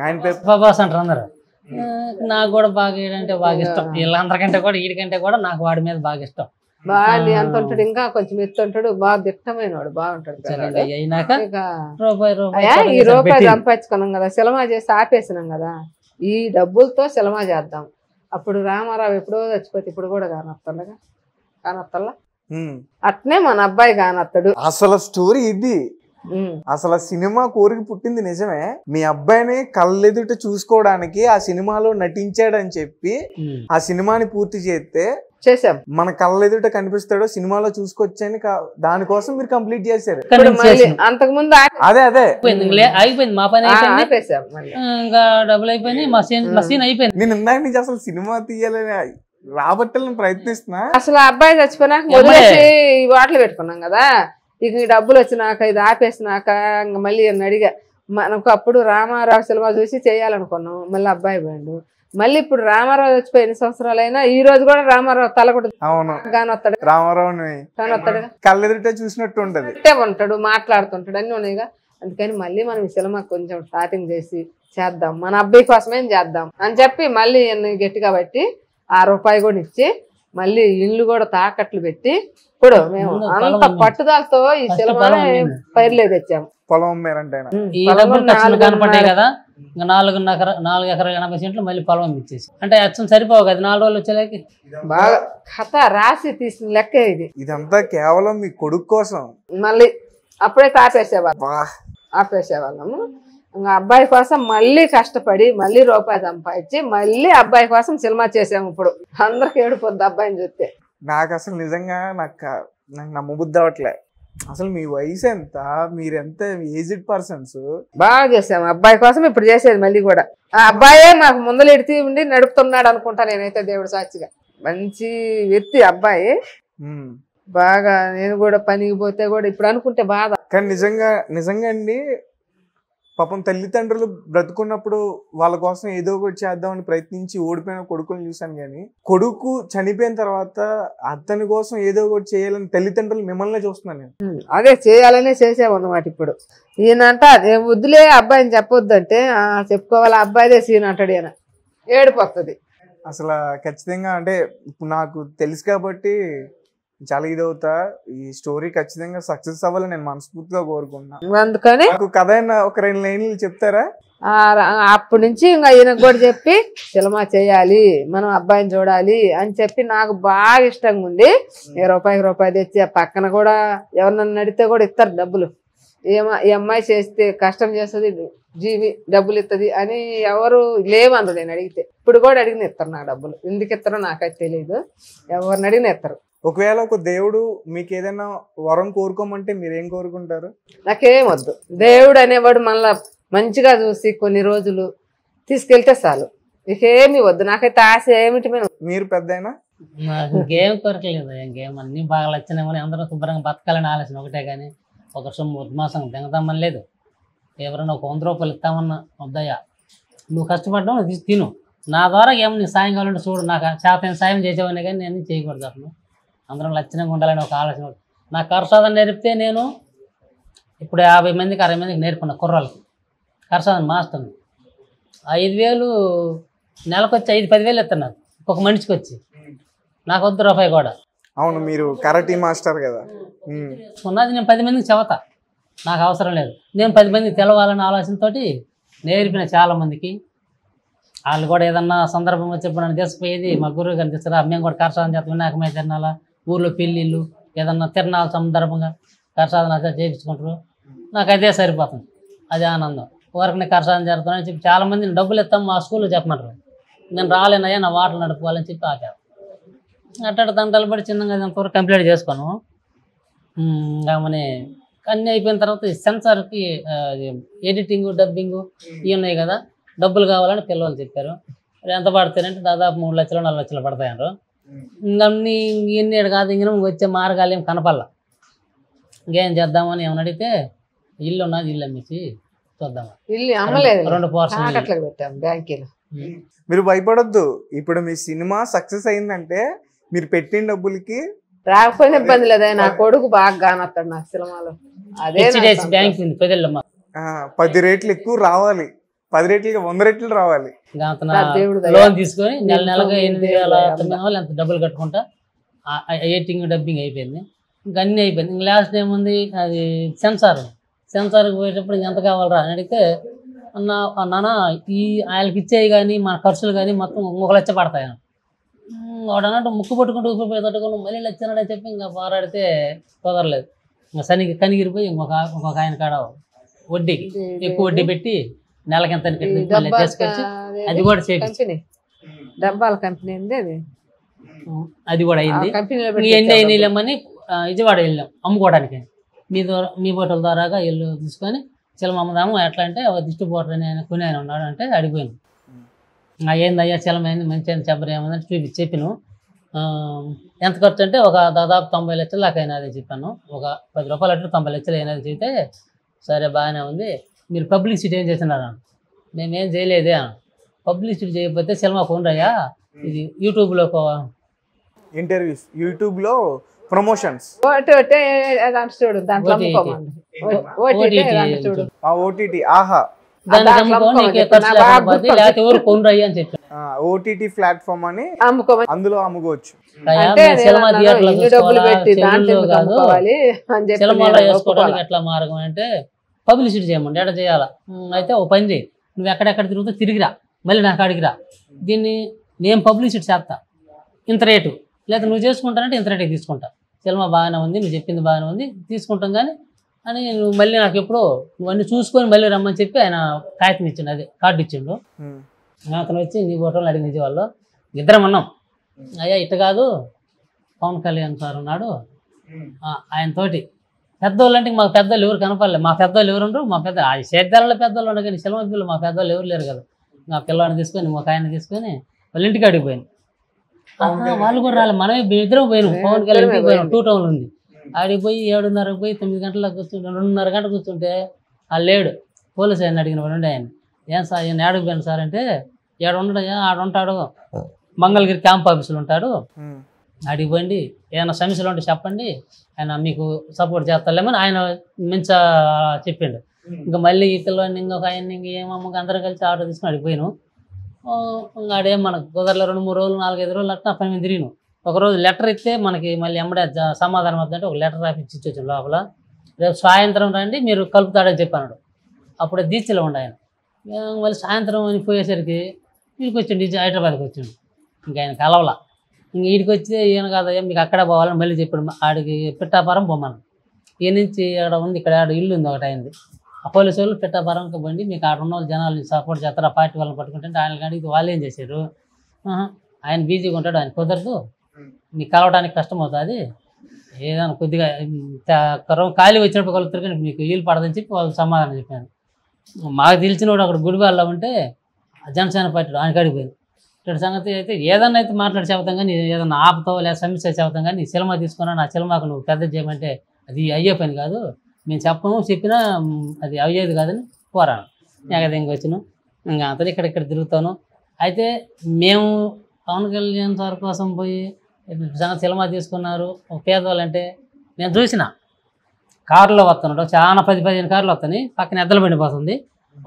ఆయన పేరు ప్రభాస్ అంటారు అందరు. నాకు కూడా బాగా ఏంటంటే బాగా ఇష్టం, వీళ్ళందరికంటే కూడా వీడికంటే కూడా నాకు వాడి మీద బాగా ఇష్టం. బాగా అంత ఉంటాడు, ఇంకా కొంచెం ఎత్తుంటాడు, బాగా దిట్టమైన వాడు, బాగుంటాడు. ఈ రూపాయి సంపాదించుకున్నాం కదా, సినిమా చేసి ఆపేసినాం కదా, ఈ డబ్బులతో సినిమా చేద్దాం. అప్పుడు రామారావు ఎప్పుడో చచ్చిపోతే ఇప్పుడు కూడా కానొస్తుండగా కానొస్తల్లా, అట్నే మన అబ్బాయి కానొస్తాడు. అసలు స్టోరీ ఇది. అసలు సినిమా కోరిక పుట్టింది నిజమే. మీ అబ్బాయిని కళ్ళెదుట చూసుకోవడానికి ఆ సినిమాలో నటించాడని చెప్పి ఆ సినిమాని పూర్తి చేసాం. మన కళ్ళెదుట కనిపిస్తాడో సినిమాలో చూసుకొచ్చని దానికోసం మీరు కంప్లీట్ చేశారు. అంతకు ముందు అదే అయిపోయింది, మా పని ఇంకా డబ్బులు అయిపోయింది, మా సీన్ అయిపోయింది. నేను ఇందాక నుంచి అసలు సినిమా తీయాలని రాబట్టాలని ప్రయత్నిస్తున్నా. అసలు అబ్బాయి చచ్చిపోయినాక వదిలేసి వాటలు పెట్టుకున్నాం కదా, ఇక ఈ డబ్బులు వచ్చినాక ఇది ఆపేసినాక ఇంకా మళ్ళీ అడిగా. మనకు అప్పుడు రామారావు సినిమా చూసి చేయాలనుకున్నాం, మళ్ళీ అబ్బాయి పోయిండు. మళ్ళీ ఇప్పుడు రామారావు చచ్చిపోయి ఎన్ని సంవత్సరాలైనా ఈ రోజు కూడా రామారావు తల కూడా అవును కానొస్తాడు రామారావుని కానొస్తాడు కళ్ళెదుటే చూసినట్టు ఉంటది, ఉంటాడు, మాట్లాడుతుంటాడు, అన్ని ఉన్నాయిగా. అందుకని మళ్ళీ మనం ఈ సినిమా కొంచెం స్టార్టింగ్ చేసి చేద్దాం, మన అబ్బాయి కోసమేం చేద్దాం అని చెప్పి మళ్ళీ గట్టిగా పెట్టి ₹1 కూడా ఇచ్చి మళ్ళీ ఇల్లు కూడా తాకట్లు పెట్టి ఇప్పుడు మేము అంత పట్టుదలతో ఈ సినిమాని పైర్లేదు తెచ్చాము. పొలం అమ్మారంటే ఆయన. ఈ డబ్బులు ఖర్చులు కనపడ్డాయి కదా, ఇంకా 4 ఎకరాల 80 సెంట్లు మళ్ళీ పొలం ఇచ్చేసి, అంటే అచ్చం సరిపోవు కదా 4 రోజులు వచ్చేలాకి. బాగా కథ రాసి తీసిన లెక్క ఇది. ఇదంతా కేవలం మీ కొడుకు కోసం. మళ్ళీ అప్పుడే ఆపేసేవాళ్ళము. ఇంకా అబ్బాయి కోసం మళ్ళీ కష్టపడి మళ్ళీ రూపాయి సంపాదించి మళ్ళీ అబ్బాయి కోసం సినిమా చేసాము. ఇప్పుడు అందరికి ఏడిపోద్ది అబ్బాయిని చూస్తే. నాకు అసలు నిజంగా నాకు నమ్మబుద్ధి అవట్లే. అసలు మీ వయసు ఎంత, మీరెంత ఏజ్డ్ పర్సన్స్. బాగా చేసాము అబ్బాయి కోసం. ఇప్పుడు చేసేది మళ్ళీ కూడా ఆ అబ్బాయే మాకు ముందలు ఎడితే ఉండి నడుపుతున్నాడు అనుకుంటా నేనైతే, దేవుడు సాక్షిగా. మంచి వ్యక్తి అబ్బాయి. బాగా నేను కూడా పనికి పోతే కూడా ఇప్పుడు అనుకుంటే బాధ. కానీ నిజంగా అండి, పాపం తల్లిదండ్రులు బ్రతుకున్నప్పుడు వాళ్ళ కోసం ఏదో ఒకటి చేద్దామని ప్రయత్నించి ఓడిపోయిన కొడుకుని చూశాను. కానీ కొడుకు చనిపోయిన తర్వాత అతని కోసం ఏదో ఒకటి చేయాలని తల్లిదండ్రులు మిమ్మల్ని చూస్తున్నాను నేను. అదే చేయాలనే చేసామన్నమాట. ఇప్పుడు ఈయనంట వద్దులే అబ్బాయిని చెప్పొద్దు అంటే చెప్పుకోవాలి, అబ్బాయిదే సీన్ అంటాడు ఈయన. ఏడిపోతుంది అసలు ఖచ్చితంగా. అంటే ఇప్పుడు నాకు తెలుసు కాబట్టి చాలా ఇదవుతా. ఈ స్టోరీ ఖచ్చితంగా సక్సెస్ అవ్వాలని నేను మనస్ఫూర్తిగా కోరుకుంటున్నాను. అందుకని నాకు కథ అయినా ఒక 2 లైన్లు చెప్తారా? అప్పటి నుంచి ఇంకా ఈయనకు కూడా చెప్పి సినిమా చేయాలి, మనం అబ్బాయిని చూడాలి అని చెప్పి నాకు బాగా ఇష్టంగా ఉంది. ₹1 తెచ్చి పక్కన కూడా ఎవరినన్ను అడిగితే కూడా ఇస్తారు డబ్బులు. ఈ అమ్మాయి చేస్తే కష్టం చేస్తుంది, జీవి డబ్బులు ఇస్తుంది అని ఎవరు లేవన్నారు నేను అడిగితే. ఇప్పుడు కూడా అడిగిన ఇస్తారు నాకు డబ్బులు. ఎందుకు ఇస్తారో నాకైతే తెలియదు, ఎవరిని అడిగిన ఇస్తారు. ఒకవేళ ఒక దేవుడు మీకు ఏదైనా వరం కోరుకోమంటే మీరేం కోరుకుంటారు? నాకేం వద్దు. దేవుడు అనేవాడు మళ్ళా మంచిగా చూసి కొన్ని రోజులు తీసుకెళ్తే చాలు, ఇకేమి వద్దు. నాకైతే ఆశ ఏమిటి మీద. మీరు పెద్దయినా? నాకు ఇంకేం కోరికలేదు. ఇంకేం అన్ని బాగా నచ్చినామని అందరూ శుభ్రంగా బతకాలని ఆలోచన ఒకటే, కానీ ఒక సొమ్ము ఉద్మాసం దిగదామని లేదు. ఎవరైనా ఒక ₹100 ఇస్తామన్నా వద్దయ్యా, నువ్వు కష్టపడ్డావు అది తిను, నా ద్వారా ఏమన్నా నీ సాయం కావాలంటే చూడు, నాకు శాతం సాయం చేసేవాడిని కానీ నేను చేయకూడదు. అసలు అందరం లక్షణంగా ఉండాలని ఒక ఆలోచన. నాకు కరసాదన నేర్పితే నేను ఇప్పుడు 50 మందికి 60 మందికి నేర్పున్నా కుర్రాళ్ళకి కరసాదన మాస్టర్ని. 5,000 నెలకు వచ్చి 5-10,000 ఇస్తాను నాకు ఒక మనిషికి వచ్చి. నాకు వద్దు ₹1 కూడా. అవును, మీరు కరాటీ మాస్టర్ కదా. ఉన్నది నేను 10 మందికి చెబుతా, నాకు అవసరం లేదు. నేను 10 మందికి తెలవాలన్న ఆలోచనతో నేర్పిన చాలామందికి. వాళ్ళు కూడా ఏదన్నా సందర్భం వచ్చేప్పుడు నన్ను తీసుకుపోయేది మా గురువు గారిని తీసుకురా, మేము కూడా కరసాదన చేస్తాం, వినాయకమై తిరణాల ఊర్లో పెళ్ళిళ్ళు ఏదన్నా తిరణాల సందర్భంగా కరసాదన చేయించుకుంటారు. నాకు అదే సరిపోతుంది, అదే ఆనందం. వరకు కరసాదన జరుగుతానని చెప్పి చాలామంది డబ్బులు ఇస్తాం మా స్కూల్లో చెప్పమంటారు. నేను రాలేనయ్యా, నా వాటలు నడుపుకోవాలని చెప్పి ఆపాను. అట్ట తంటాలు పడి చిన్నగా అంతవరకు కంప్లీట్ చేసుకోను. కామని అన్నీ అయిపోయిన తర్వాత సెన్సార్కి ఎడిటింగ్ డబ్బింగ్ ఇవి ఉన్నాయి కదా, డబ్బులు కావాలని పిల్లలు చెప్పారు. ఎంత పడతాయంటే దాదాపు 3 లక్షలు 4 లక్షలు పడతాయన్నారు. అన్నీ ఇవన్నీ కాదు, ఇంక వచ్చే మార్గాలు ఏం కనపల్ల. ఇంకేం చేద్దామని ఏమని అడిగితే ఇల్లు ఉన్నది, ఇల్లు అమ్మించి చూద్దామా. ఇల్లు అమ్మలేదు, 2 పోర్షన్లు పెట్టాం బ్యాంకీలో. మీరు భయపడొద్దు. ఇప్పుడు మీ సినిమా సక్సెస్ అయిందంటే మీరు పెట్టిన డబ్బులకి రాకపోయినా ఇబ్బంది లేదా. నా కొడుకు బాగా గానొస్తాడు నాకు సినిమాలో. అదే బ్యాంక్ ఉంది 10 రెట్లు ఎక్కువ రావాలి, 10 రెట్లకి 100 రెట్లు రావాలి. లోన్ తీసుకొని నెలగా 8,900 ఎంత డబ్బులు కట్టుకుంటా ఎడిటింగ్ డబ్బింగ్ అయిపోయింది. ఇంకా అన్నీ అయిపోయింది. ఇంకా లాస్ట్ ఏముంది, అది సెన్సార్కి పోయేటప్పుడు ఎంత కావాలరా అని అడిగితే, నాన్న ఈ ఆయనకి ఇచ్చేవి కానీ మన ఖర్చులు కానీ మొత్తం 1 లక్ష పడతాయి. వాడు అన్నట్టు ముక్కు పట్టుకుంటూ ఊపిపోయి తట్టుకుని మళ్ళీ లక్షనని చెప్పి ఇంకా పోరాడితే కుదరలేదు. ఇంకా కనిగిరిపోయి ఇంకొక ఆయన కాడ వడ్డీకి ఎక్కువ వడ్డీ పెట్టి నెలకి ఎంత తీసుకొచ్చి అది కూడా చేయించి డబ్బాల కంపెనీ అది కూడా అయింది. ఎన్ని అయినామని విజయవాడ వెళ్ళాం అమ్ముకోవడానికి. మీ బోటల ద్వారాగా ఇల్లు తీసుకొని చిలమ అమ్ముదాము. ఎట్లా అంటే డిస్ట్రిబ్యూటర్ అని ఆయన కొని ఆయన ఉన్నాడు అంటే అడిగిపోయింది. ఏందయ్యా చిలమ అయింది మంచి అయింది చెప్పరు ఏమైందని చెప్పిను. ఎంత ఖర్చు అంటే ఒక దాదాపు 90 లక్షలు దాకా అయినది చెప్పాను. ఒక ₹10 అట్లు 90 లక్షలు అయినది చెప్తే సరే బాగానే ఉంది, మీరు పబ్లిసిటీ ఏం చేస్తున్నారు? మేమేం చేయలేదే. పబ్లిసిటీ చేయకపోతే సినిమా కొండయ్యా ఇది యూట్యూబ్లో ఇంటర్వ్యూస్ యూట్యూబ్ లో ప్రమోషన్స్ చూడు దాంట్లో చూడు ఓటీటీ ఆహా దాన్ని అమ్ముకో నీకు ఖర్చు లేకపోతే లేకపోతే ఎవరు కొండయ్యా అని చెప్పాను. ఓటీటీ ప్లాట్ఫామ్ అని అందులో అమ్ముకోవచ్చు. సినిమా థియేటర్లో కాదు సినిమాలో వేసుకోవడానికి ఎట్లా మార్గం అంటే పబ్లిసిటీ చేయమండి ఎట్లా చేయాలా. అయితే ఓ పని చేయి, నువ్వు ఎక్కడెక్కడ తిరుగుతూ తిరిగిరా, మళ్ళీ నాకు అడిగిరా, దీన్ని నేను పబ్లిసిటీ చేస్తా ఇంత రేటు, లేదా నువ్వు చేసుకుంటానంటే ఇంత రేటుకి తీసుకుంటా, సినిమా బాగానే ఉంది, నువ్వు చెప్పింది బాగానే ఉంది, తీసుకుంటాం కానీ అని నువ్వు మళ్ళీ నాకు ఎప్పుడో నువ్వు అన్ని చూసుకొని మళ్ళీ రమ్మని చెప్పి ఆయన కాగితం ఇచ్చిండు, అదే కార్డు ఇచ్చిండు. అతను వచ్చి నీ ఫోటోలు అడిగి నిజవాళ్ళు ఇద్దరం అన్నాం, అయ్యా ఇట్ట కాదు పవన్ కళ్యాణ్ సార్ ఉన్నాడు ఆయనతోటి పెద్దోళ్ళు అంటే మాకు పెద్దోళ్ళు ఎవరు కనపడలేదు, మా పెద్దోళ్ళు ఎవరు ఉండరు, మా పెద్ద ఆ సేద్యాలలో పెద్దోళ్ళు ఉండరు కానీ సినిమా పిల్లలు మా పెద్దోళ్ళు ఎవరు లేరు కదా. మా పిల్లవాడిని తీసుకొని ఒక ఆయన తీసుకొని వాళ్ళ ఇంటికి అడిగి పోయాను. వాళ్ళు కూడా రాలేదు, మనమే ఇద్దరం పోయినాం, పవన్ కళ్యాణ్ ఇంటికి పోయినాం, 2 టౌన్లు ఉంది. ఆడికి పోయి 7:30 పోయి 9 గంటలకు కూర్చుంటే 2:30 గంటలు కూర్చుంటే ఆ లేడు. పోలీసు ఆయన అడిగిన వాడు ఆయన, ఏం సార్ ఈయన ఏడకు పోయాను సార్ అంటే, ఏడు ఉండడు ఆడ ఉంటాడు మంగళగిరి క్యాంప్ ఆఫీసులు ఉంటాడు, అడిగి పోండి ఏమైనా సమస్యలు ఉంటే చెప్పండి ఆయన మీకు సపోర్ట్ చేస్తాలేమని ఆయన మించ చెప్పిండు. ఇంకా మళ్ళీ ఈ పిల్లవాడిని ఇంకొక ఆయన ఏమమ్మకి అందరం కలిసి ఆటో తీసుకుని అడిగిపోయాను. ఇంకా ఆడేం మనకు కుదరలో 2-3 రోజులు 4-5 రోజులు అట్లా పని మీద తిరిగినాం. ఒకరోజు లెటర్ ఇస్తే మనకి మళ్ళీ ఎంబడే సమాధానం వద్దంటే ఒక లెటర్ రాపిచ్చి ఇచ్చొచ్చాను లోపల, రేపు సాయంత్రం రండి మీరు కలుపుతాడని చెప్పాడు. అప్పుడే దీక్షలో ఉండే ఆయన. మళ్ళీ సాయంత్రం అని పోయేసరికి వీడికి వచ్చిండు, హైదరాబాద్కి వచ్చిండు. ఇంకా ఆయన కలవలా. ఇంక వీడికి వచ్చి ఈయన కాదయ్యా మీకు అక్కడ పోవాలని మళ్ళీ చెప్పాడు. ఆడికి పిట్టాపురం పోమను, ఈ నుంచి అక్కడ ఉంది, ఇక్కడ ఆడ ఇల్లు ఉంది ఒకటి అయింది. ఆ పోలీసు వాళ్ళు పిట్టాపురంకి బండి మీకు ఆడ ఉన్న జనాలు సపోర్ట్ చేస్తారు, ఆ పార్టీ వాళ్ళని పట్టుకుంటే ఆయన అడిగి వాళ్ళు ఏం చేశారు, ఆయన బిజీగా ఉంటాడు, ఆయన కుదరదు, మీకు కలవడానికి కష్టం అవుతుంది, ఏదైనా కొద్దిగా ఖాళీ వచ్చినప్పుడు కలుగుతారు కానీ మీకు వీలు పడదని చెప్పి వాళ్ళు సమాధానం చెప్పాను. మాకు తెలిసినోడు అక్కడ గుడివాళ్ళ ఉంటే జనసేన పార్టీ ఆయన అడిగిపోయింది. ఇటు సంగతి అయితే ఏదన్నా అయితే మాట్లాడి చెబుతాం కానీ ఏదన్నా ఆపుతావు లేదా సమస్య చెబుతాం కానీ సినిమా తీసుకున్నా నా సినిమాకు నువ్వు పెద్ద చేయమంటే అది అయ్యే పని కాదు, మేము చెప్పినా అది అయ్యేది కాదని పోరాను. నేను ఇంక వచ్చినాం, ఇంకా అంతా ఇక్కడ తిరుగుతాను. అయితే మేము పవన్ కళ్యాణ్ సార్ కోసం పోయి సినిమా తీసుకున్నారు పేదవాళ్ళు అంటే నేను చూసిన కారులో వస్తున్నాడు, చాలా 10-15 కార్లు వస్తాయి, పక్కన ఎద్దలు పడిపోతుంది.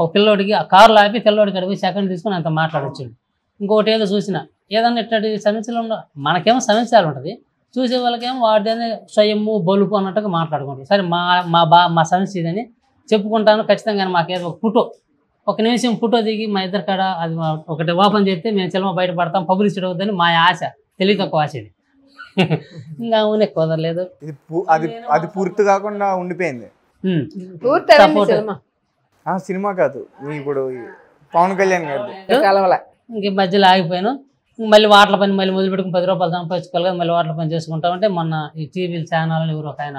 ఒక పిల్లోడికి ఆ కారులో ఆపి పిల్లోడికి అడిగి సెకండ్ తీసుకొని అంత మాట్లాడచ్చు. ఇంకొకటి ఏదో చూసిన ఏదన్నా ఇట్లాంటి సమస్యలు మనకేమో సమస్యలు ఉంటుంది, చూసే వాళ్ళకేమో వాడిదే స్వయము బలుపు అన్నట్టుగా మాట్లాడుకుంటారు. సరే మా సమస్య ఇదని చెప్పుకుంటాను ఖచ్చితంగా. మాకేదో ఒక నిమిషం ఫోటో దిగి మా ఇద్దరు కాడ అది ఒకటి ఓపెన్ చేస్తే మేము సినిమా బయటపడతాం, పబ్లిసిటీ అవుతుందని మా ఆశ, తెలివి తక్కువ ఆశ ఇది. ఇంకా అవునే కుదరలేదు, అది పూర్తి కాకుండా ఉండిపోయింది. సినిమా కాదు ఇప్పుడు పవన్ కళ్యాణ్ గారు ఇంక మధ్యలో ఆగిపోయాను. మళ్ళీ వాటల పని మళ్ళీ మొదలు పెట్టుకుని 10 రూపాయలు సంపాదించుకోవాలి కదా, మళ్ళీ వాటల పని చేసుకుంటామంటే మొన్న ఈ టీవీ ఛానల్ ఎవరు ఒక ఆయన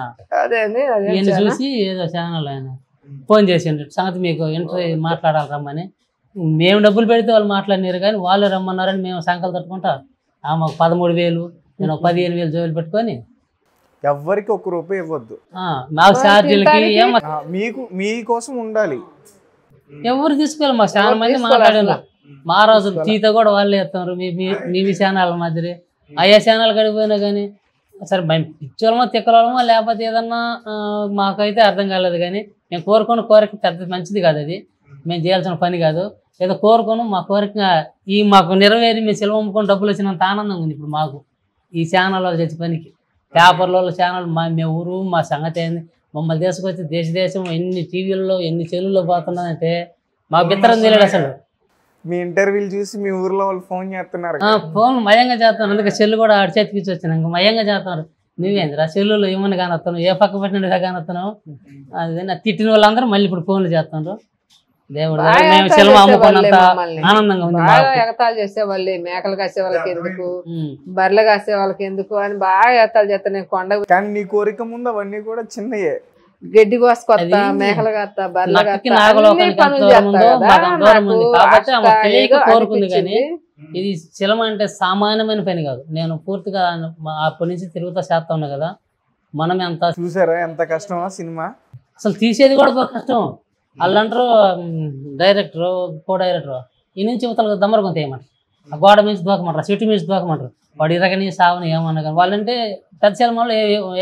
ఈయన చూసి ఏదో ఛానల్ ఆయన ఫోన్ చేసిండ్రు, సంగతి మీకు ఇంటర్వ్యూ మాట్లాడాలి రమ్మని. మేము డబ్బులు పెడితే వాళ్ళు మాట్లాడినారు కానీ వాళ్ళు రమ్మన్నారని మేము సంకలు తట్టుకుంటా మాకు 13,000 నేను ఒక 15,000 జోలు పెట్టుకొని ఎవరికి ₹1 ఇవ్వద్దు, మాకు ఛార్జీలకి మీకోసం ఉండాలి. ఎవరు తీసుకోవాలి, మాకు చాలా మంది మాట్లాడారు. మా రోజు టీతో కూడా వాళ్ళే ఇస్తున్నారు, మీ ఛానల్ మాదిరి అయ్యా ఛానల్ గడిపోయినా కానీ సరే మేము పిచ్చోళ్ళమో తిక్కలమో లేకపోతే ఏదన్నా మాకైతే అర్థం కాలేదు. కానీ మేము కోరుకున్న కోరిక పెద్ద మంచిది కాదు, అది మేము చేయాల్సిన పని కాదు. ఏదో కోరుకోను మా కోరిక మాకు నెరవేరి మేము సెలవు అమ్ముకొని డబ్బులు వచ్చినంత ఆనందంగా ఉంది ఇప్పుడు మాకు ఈ ఛానల్ వాళ్ళు చేసే పనికి. పేపర్లో ఛానల్ మా ఊరు మా సంగతి అయింది, మమ్మల్ని తీసుకొచ్చి దేశం ఎన్ని టీవీల్లో ఎన్ని చెల్లుల్లో పోతున్నాయంటే మాకు బిత్తరం తెలియదు అసలు. మీ ఇంటర్వ్యూలు చూసి మీ ఊర్లో వాళ్ళు ఫోన్ చేస్తున్నారు, ఫోన్ మయంగా చేస్తున్నారు. అందుకే చెల్లు కూడా ఆడి చేతికి ఇచ్చి వచ్చినా ఇంకా మయంగా చేస్తున్నారు. నువ్వేందిరా చెల్లులో ఏమని కానొస్తాను, ఏ పక్క పెట్టినట్టుగా కానొస్తున్నావు అది తిట్టిన వాళ్ళందరూ మళ్ళీ ఇప్పుడు ఫోన్లు చేస్తున్నారు. దేవుడు మేము సినిమా అమ్ముకున్నంత ఆనందంగా ఉంది. ఎగతాలు చేసేవాళ్ళు, మేకలు కాసే వాళ్ళకి ఎందుకు, బర్రెలు కాసే వాళ్ళకి ఎందుకు అని బాగా ఎగతాలు చేస్తాను. కొండ కానీ నీ కోరిక ముందు అవన్నీ కూడా చిన్నయే, గడ్డి కోసుకొస్తా, మేకలు కత్తా, బర్రెలు కోరుకుంది. కానీ ఇది సినిమా అంటే సామాన్యమైన పని కాదు. నేను పూర్తిగా అప్పటి నుంచి తిరుగుతా చేస్తా ఉన్నా కదా, మనం ఎంత చూసారా ఎంత కష్టమా సినిమా, అసలు తీసేది కూడా కష్టం. వాళ్ళంటారు డైరెక్టర్ కో డైరెక్టర్ ఈ నుంచి యువతలకు దమ్మరగొంత వేయమంటారు, ఆ గోడ మించి దూకమంటారు, చెట్టు మించి దూకమంటారు. వాడు ఇరగని సావని ఏమన్నా కానీ వాళ్ళంటే పెద్ద సినిమాలో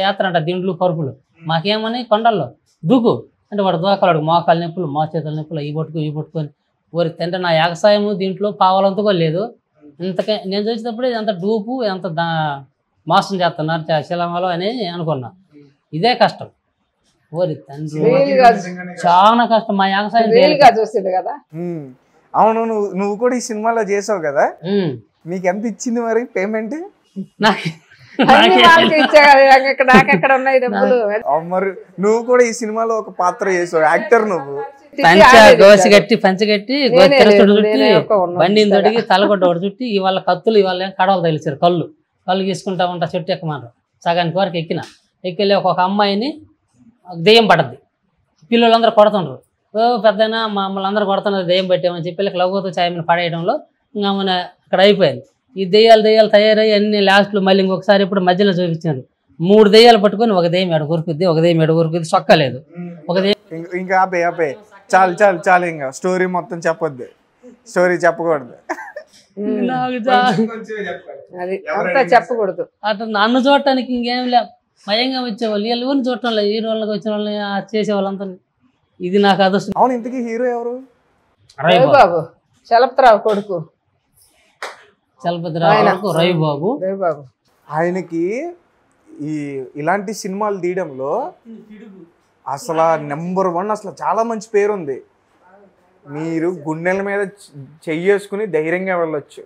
యాత్ర అంట, దిండ్లు పరుపులు. మాకేమని కొండల్లో దూకు అంటే వాడు దూకలాడు, మోకాలు నొప్పులు, చేతుల నొప్పులు, ఈ పట్టుకొని ఊరి తండ్రి నా వ్యవసాయము దీంట్లో పావాలంతగా లేదు. ఇంతకే నేను చూసేటప్పుడు ఇదంతా డూపు, ఎంత మోసం చేస్తున్నారు శిలమలో అని అనుకున్నా. ఇదే కష్టం ఊరి తండ్రి, చాలా కష్టం మా వ్యవసాయం చూసిండు కదా. అవును, నువ్వు కూడా ఈ సినిమాలో చేసావు కదా, నీకు ఎంత ఇచ్చింది మరి పేమెంట్? మరి నువ్వు కూడా ఈ సినిమాలో ఒక పాత్ర చేసావు, యాక్టర్ నువ్వు. పంచగట్టి చుట్టి బండిని తొడిగి తలగొడ్డ ఒకటి చుట్టి ఇవాళ కత్తులు ఇవాళ కడవలు తగిలిచారు. కళ్ళు గీసుకుంటా ఉంటా, చెట్టు ఎక్కమన్నారు. సగానికి వరకు ఎక్కిలే ఒక అమ్మాయిని దెయ్యం పడద్ది, పిల్లలందరూ కొడుతుండ్రు. పెద్దనా మమ్మల్ని అందరూ కొడుతున్నారు దెయ్యం పెట్టామని చెప్పి లవ్వుతో చాయమని పడేయడంలో ఇంకా మన అక్కడ అయిపోయింది. ఈ దెయ్యాలు తయారయ్యి అన్ని లాస్ట్లో మళ్ళీ ఇంకొకసారి ఇప్పుడు మధ్యలో చూపించారు. 3 దెయ్యాలు పట్టుకొని ఒక దెయ్యం ఎడ కొరుకుద్ది, ఒక దెయ్యం ఎడ కొరుకుద్ది, సొక్కలేదు. ఒక దెయ్యం ఇంకా ఆపే చాలు ఇంకా స్టోరీ మొత్తం చెప్పొద్దు, స్టోరీ చెప్పకూడదు, చెప్పకూడదు. అట్లా నన్ను చూడటానికి ఇంకేం లే, భయంగా వచ్చేవాళ్ళు వీళ్ళు ఊరిని చూడటం లేదు, హీరోళ్ళకి వచ్చిన వాళ్ళని చేసేవాళ్ళంతా. ఇది నాకు అదృష్టం. అవును, ఇంతకీ హీరో ఎవరు? రవిబాబు, చలపతిరావు కొడుకు. చలపతిరావు రవిబాబు. ఆయనకి ఇలాంటి సినిమాలు తీయడంలో అసలు నెంబర్ 1, అసలు చాలా మంచి పేరు ఉంది. మీరు గుండెల మీద చెయ్యేసుకుని ధైర్యంగా వెళ్ళొచ్చు.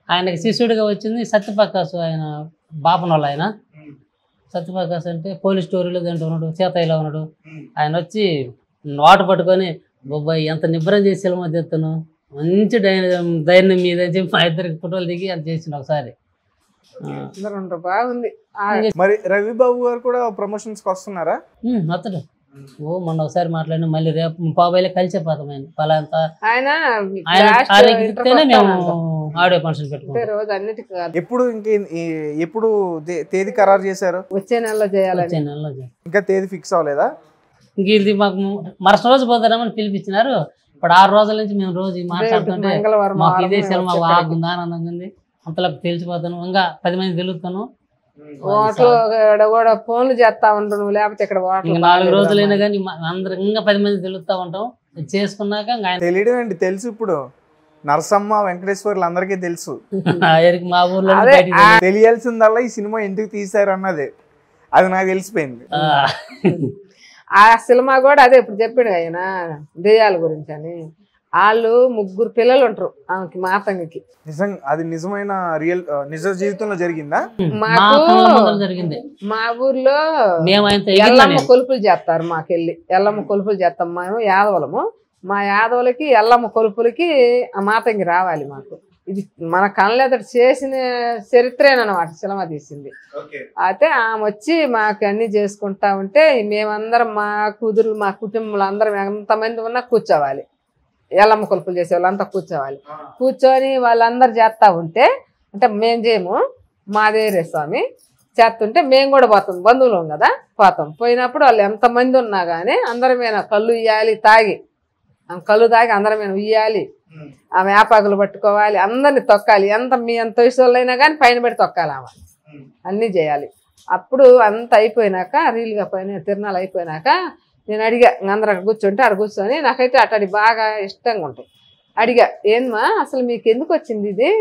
ఆయనకి శిష్యుడిగా వచ్చింది సత్యప్రకాశ్, ఆయన బాపనోళ్ళు. ఆయన సత్యప్రకాశ్ అంటే పోలీస్ స్టోరీలో దాంట్లో ఉన్నాడు, చేతయిలో ఉన్నాడు. ఆయన వచ్చి నోటు పట్టుకొని బొబ్బాయి ఎంత నిబ్బరం చేసి మధ్య ఎత్తాను, మంచి ధైర్యం మీద అని చెప్పి మా ఇద్దరికి ఫోటోలు దిగి అది చేసిండు ఒకసారి. బాగుంది. మరి రవిబాబు గారు కూడా ప్రమోషన్స్ కి వస్తున్నారా? అతడు మొన్న ఒకసారి మాట్లాడిన, మళ్ళీ రేపు పాబాయిలో కలిసిపోతాం. ఆయన పలాంతా మేము ఆడియో ఫంక్షన్ పెట్టుకుంటాం. ఎప్పుడు తేదీ ఖరారు చేశారు? వచ్చే నెలలో చేయాలి. ఇంకా తేదీ ఫిక్స్ అవ్వలేదా? ఇంక ఇది మాకు మరుసటి రోజు పోతారని పిలిపించినారు. ఇప్పుడు 6 రోజుల నుంచి మేము రోజు మాట్లాడుతుంటే మాకు ఇదే సినిమా బాగుంది, ఆనందంగా ఉంది, అంతలోకి తెలిసిపోతాను. ఇంకా 10 మంది తెలుస్తాను. ఫోన్లు చేస్తా ఉంటాను, లేకపోతే ఇక్కడ 4 రోజులైనా కానీ అందరు ఇంకా 10 మంది తెలుస్తా ఉంటాం. చేసుకున్నాక తెలియడం ఏంటి, తెలుసు. ఇప్పుడు నరసమ్మ, వెంకటేశ్వర్లు అందరికీ తెలుసు. మా ఊర్లో తెలియాల్సిందల్లా ఈ సినిమా ఎందుకు తీశారు అన్నది, అది నాకు తెలిసిపోయింది. ఆ సినిమా కూడా అదే ఇప్పుడు చెప్పాడు ఆయన, దెయ్యాల గురించి అని. వాళ్ళు 3 పిల్లలు ఉంటారు ఆమెకి, మాతంగికి. నిజంగా అది నిజమైన నిజ జీవితంలో జరిగిందా? జరిగింది. మా ఊర్లో ఎల్లమ్మ కొలుపులు చేస్తారు. మాకెళ్ళి ఎల్లమ్మ కొలుపులు చేస్తాం. మేము యాదవులము. మా యాదవులకి ఎల్లమ్మ కొలుపులకి ఆ మాతంగి రావాలి. మాకు ఇది మన కళ్ళెదటి చేసిన చరిత్రేనమాట సినిమా తీసింది. అయితే ఆమె వచ్చి మాకు అన్ని చేసుకుంటా ఉంటే మేమందరం, మా కూతురు, మా కుటుంబంలో అందరం ఎంతమంది ఉన్నా కూర్చోవాలి. ఎల్లమ్మ కొలుపులు చేసే వాళ్ళంతా కూర్చోవాలి. కూర్చొని వాళ్ళందరూ చేస్తా ఉంటే, అంటే మేము చేయము, మాదేరే స్వామి చేస్తుంటే మేము కూడా పోతాం, బంధువులం కదా, పోతాం. పోయినప్పుడు వాళ్ళు ఎంతమంది ఉన్నా కానీ అందరమేనా కళ్ళు ఇయ్యాలి, కళ్ళు తాగి అందరమేనా ఉయ్యాలి, ఆ వేపాకులు పట్టుకోవాలి, అందరిని తొక్కాలి. ఎంత వయసులైనా కానీ పైన పెట్టి తొక్కాలి. ఆమె అన్నీ చేయాలి. అప్పుడు అంత అయిపోయినాక, రీల్గా పైన తిరణాలు అయిపోయినాక నేను అడిగా, అందరూ అక్కడ కూర్చుంటే అక్కడ కూర్చొని, నాకైతే అట్టడి బాగా ఇష్టంగా ఉంటాయి. అడిగా, ఏంమా అసలు మీకు ఎందుకు వచ్చింది ఇది?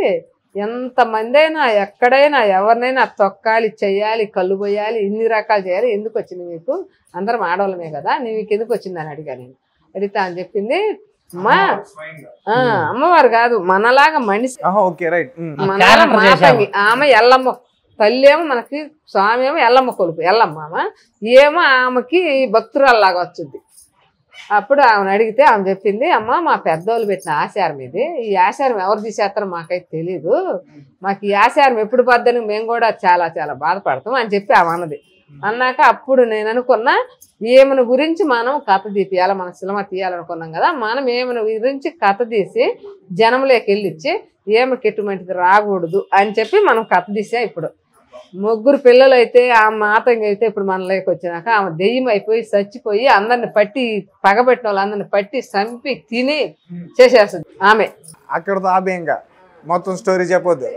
ఎంతమంది అయినా ఎక్కడైనా ఎవరినైనా తొక్కాలి, చెయ్యాలి, కళ్ళు పోయాలి, ఇన్ని రకాలు చేయాలి, ఎందుకు వచ్చింది మీకు? అందరం ఆడవాళ్ళమే కదా, మీకు ఎందుకు వచ్చింది అని అడిగా. నేను అడిగితే అని చెప్పింది, అమ్మా అమ్మవారు కాదు, మనలాగా మనిషి, మాతంగి. ఆమె ఎల్లమ్మ తల్లి ఏమో మనకి, స్వామి ఏమో ఎల్లమ్మ కొలుపు, ఎల్లమ్మ ఏమో ఆమెకి భక్తురాల్లాగా వచ్చింది. అప్పుడు ఆమెను అడిగితే ఆమె చెప్పింది, అమ్మ మా పెద్దోళ్ళు పెట్టిన ఆచారం ఇది, ఈ ఆచారం ఎవరు తీసేస్తారో మాకైతే తెలీదు, మాకు ఈ ఆచారం ఎప్పుడు పద్దని మేము కూడా చాలా చాలా బాధపడతాం అని చెప్పి ఆమె అన్నది. అన్నాక అప్పుడు నేను అనుకున్నా, ఏమని గురించి మనం కథ తీపియాలి, మన సినిమా తీయాలనుకున్నాం కదా, మనం ఏమని గురించి కథ తీసి జనంలోకి వెళ్ళిచ్చి ఏమకి ఎటువంటిది రాకూడదు అని చెప్పి మనం కథ తీసాం. ఇప్పుడు ముగ్గురు పిల్లలు అయితే ఆ మాతంగా అయితే ఇప్పుడు మన లేక వచ్చినాక ఆమె దెయ్యం అయిపోయి చచ్చిపోయి అందరిని పట్టి పగబెట్టిన వాళ్ళందరిని పట్టి చంపి తిని చేసేస్తుంది ఆమె. అక్కడతో ఆపేయంగా మొత్తం స్టోరీ చెప్పొద్దు,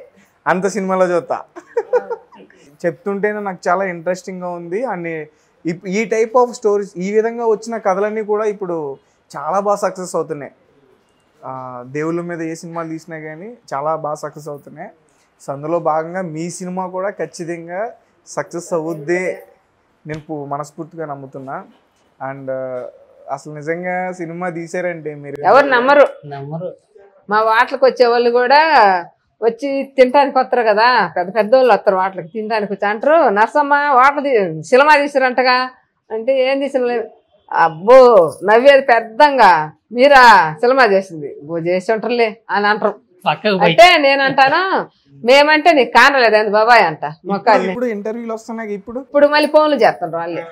అంత సినిమాలో చూస్తా. చెప్తుంటేనే నాకు చాలా ఇంట్రెస్టింగ్గా ఉంది. అండ్ ఈ టైప్ ఆఫ్ స్టోరీస్, ఈ విధంగా వచ్చిన కథలన్నీ కూడా ఇప్పుడు చాలా బాగా సక్సెస్ అవుతున్నాయి. దేవుళ్ళ మీద ఏ సినిమాలు తీసినా కానీ చాలా బాగా సక్సెస్ అవుతున్నాయి. సో అందులో భాగంగా మీ సినిమా కూడా ఖచ్చితంగా సక్సెస్ అవుద్దే నేను మనస్ఫూర్తిగా నమ్ముతున్నా. అండ్ అసలు నిజంగా సినిమా తీసారంటే మీరు ఎవరు నమ్మరు. మా వాటలకు వచ్చే వాళ్ళు కూడా వచ్చి తినడానికి వస్తారు కదా, పెద్ద పెద్ద వాళ్ళు వస్తారు వాటలకి తినడానికి వచ్చి అంటారు, నర్సమ్మ వాటలు సినిమా తీసారంటగా అంటే ఏం తీసిన అబ్బో నవ్వేది పెద్దంగా, మీరా సినిమా చేసింది చేసి ఉంటారులే అని అంటారు. అంటే నేనంటాను మేమంటే నీకు కానలేదు అంది బాబాయ్ అంట మొక్కల్ని. ఇప్పుడు ఇంటర్వ్యూలు వస్తున్నాయి, ఇప్పుడు మళ్ళీ ఫోన్లు చేస్తుండ్రు వాళ్ళే.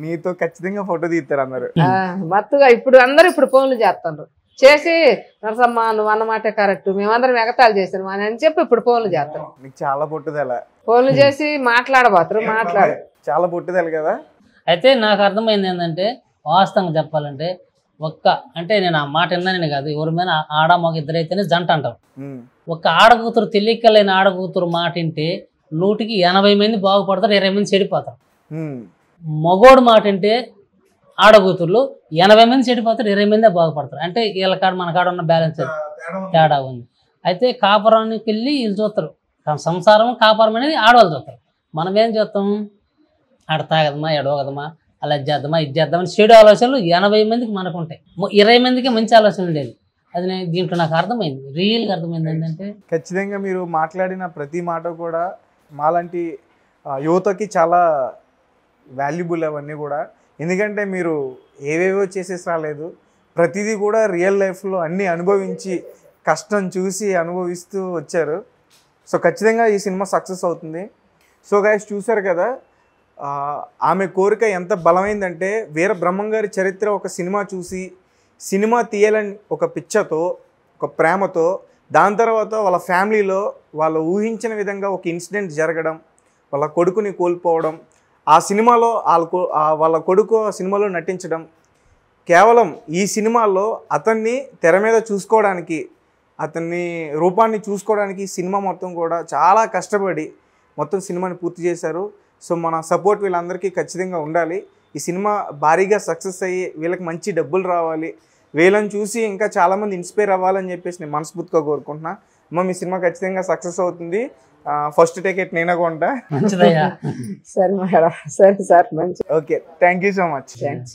మీతో ఖచ్చితంగా ఫోటో తీస్తారు అందరు మత్తుగా. ఇప్పుడు అందరూ ఇప్పుడు ఫోన్లు చేస్తుండ్రు, చేసి నరసమ్మ నువ్వు అన్నమాటే కరెక్ట్, మేమందరం ఎగతాలు చేసాను అని చెప్పి ఇప్పుడు ఫోన్లు చేస్తారు. నీకు చాలా పొట్టుదల, ఫోన్లు చేసి మాట్లాడబోతారు. చాలా పొట్టుదల కదా. అయితే నాకు అర్థమైంది ఏంటంటే, వాస్తవంగా చెప్పాలంటే అంటే నేను ఆ మాట విన్నానని కాదు, ఎవరి మీద ఆడ మగ ఇద్దరైతేనే జంట అంటారు. ఒక్క ఆడకూతురు తెలియకలేని ఆడకూతురు మాట వింటే 100కి 80 మంది బాగుపడతారు, 20 మంది చెడిపోతారు. మగోడు మాట వింటే ఆడకూతుర్లు 80 మంది చెడిపోతారు, 20 మందే బాగుపడతారు. అంటే వీళ్ళ కాడ మన కాడ ఉన్న బ్యాలెన్స్ తేడా ఉంది. అయితే కాపురానికి వెళ్ళి వీళ్ళు చూస్తారు, సంసారం కాపురం అనేది ఆడవాళ్ళు చూస్తారు. మనం ఏం చేస్తాం, ఆడ తాగదమా ఎడవగదమా అలా చేద్దామా ఇది చేద్దామని చెడు ఆలోచనలు 80 మందికి మనకు ఉంటాయి, 20 మందికి మంచి ఆలోచనలు లేదు. అది నేను దీంట్లో నాకు అర్థమైంది, రియల్గా అర్థమైంది ఏంటంటే ఖచ్చితంగా మీరు మాట్లాడిన ప్రతి మాట కూడా మాలాంటి యువతకి చాలా వాల్యుబుల్ అవన్నీ కూడా. ఎందుకంటే మీరు ఏవేవో చేసేసి రాలేదు, ప్రతిదీ కూడా రియల్ లైఫ్లో అన్నీ అనుభవించి కష్టం చూసి అనుభవిస్తూ వచ్చారు. సో ఖచ్చితంగా ఈ సినిమా సక్సెస్ అవుతుంది. సో గైస్ చూసారు కదా, ఆమె కోరిక ఎంత బలమైందంటే వీర బ్రహ్మం గారి చరిత్ర ఒక సినిమా చూసి సినిమా తీయాలని ఒక పిచ్చతో, ఒక ప్రేమతో, దాని తర్వాత వాళ్ళ ఫ్యామిలీలో వాళ్ళు ఊహించిన విధంగా ఒక ఇన్సిడెంట్ జరగడం, వాళ్ళ కొడుకుని కోల్పోవడం, ఆ సినిమాలో వాళ్ళ కొడుకు ఆ సినిమాలో నటించడం, కేవలం ఈ సినిమాలో అతన్ని తెర మీద చూసుకోవడానికి, అతన్ని రూపాన్ని చూసుకోవడానికి సినిమా మొత్తం కూడా చాలా కష్టపడి మొత్తం సినిమాని పూర్తి చేశారు. సో మన సపోర్ట్ వీళ్ళందరికీ ఖచ్చితంగా ఉండాలి. ఈ సినిమా భారీగా సక్సెస్ అయ్యి వీళ్ళకి మంచి డబ్బులు రావాలి, వీళ్ళని చూసి ఇంకా చాలామంది ఇన్స్పైర్ అవ్వాలని చెప్పేసి నేను మనస్ఫూర్తిగా కోరుకుంటున్నా. అమ్మ మీ సినిమా ఖచ్చితంగా సక్సెస్ అవుతుంది. ఫస్ట్ టికెట్ నేనే కొంటా. సరే మేడం, సరే సార్, మంచి. Okay, thank you so much. Thanks.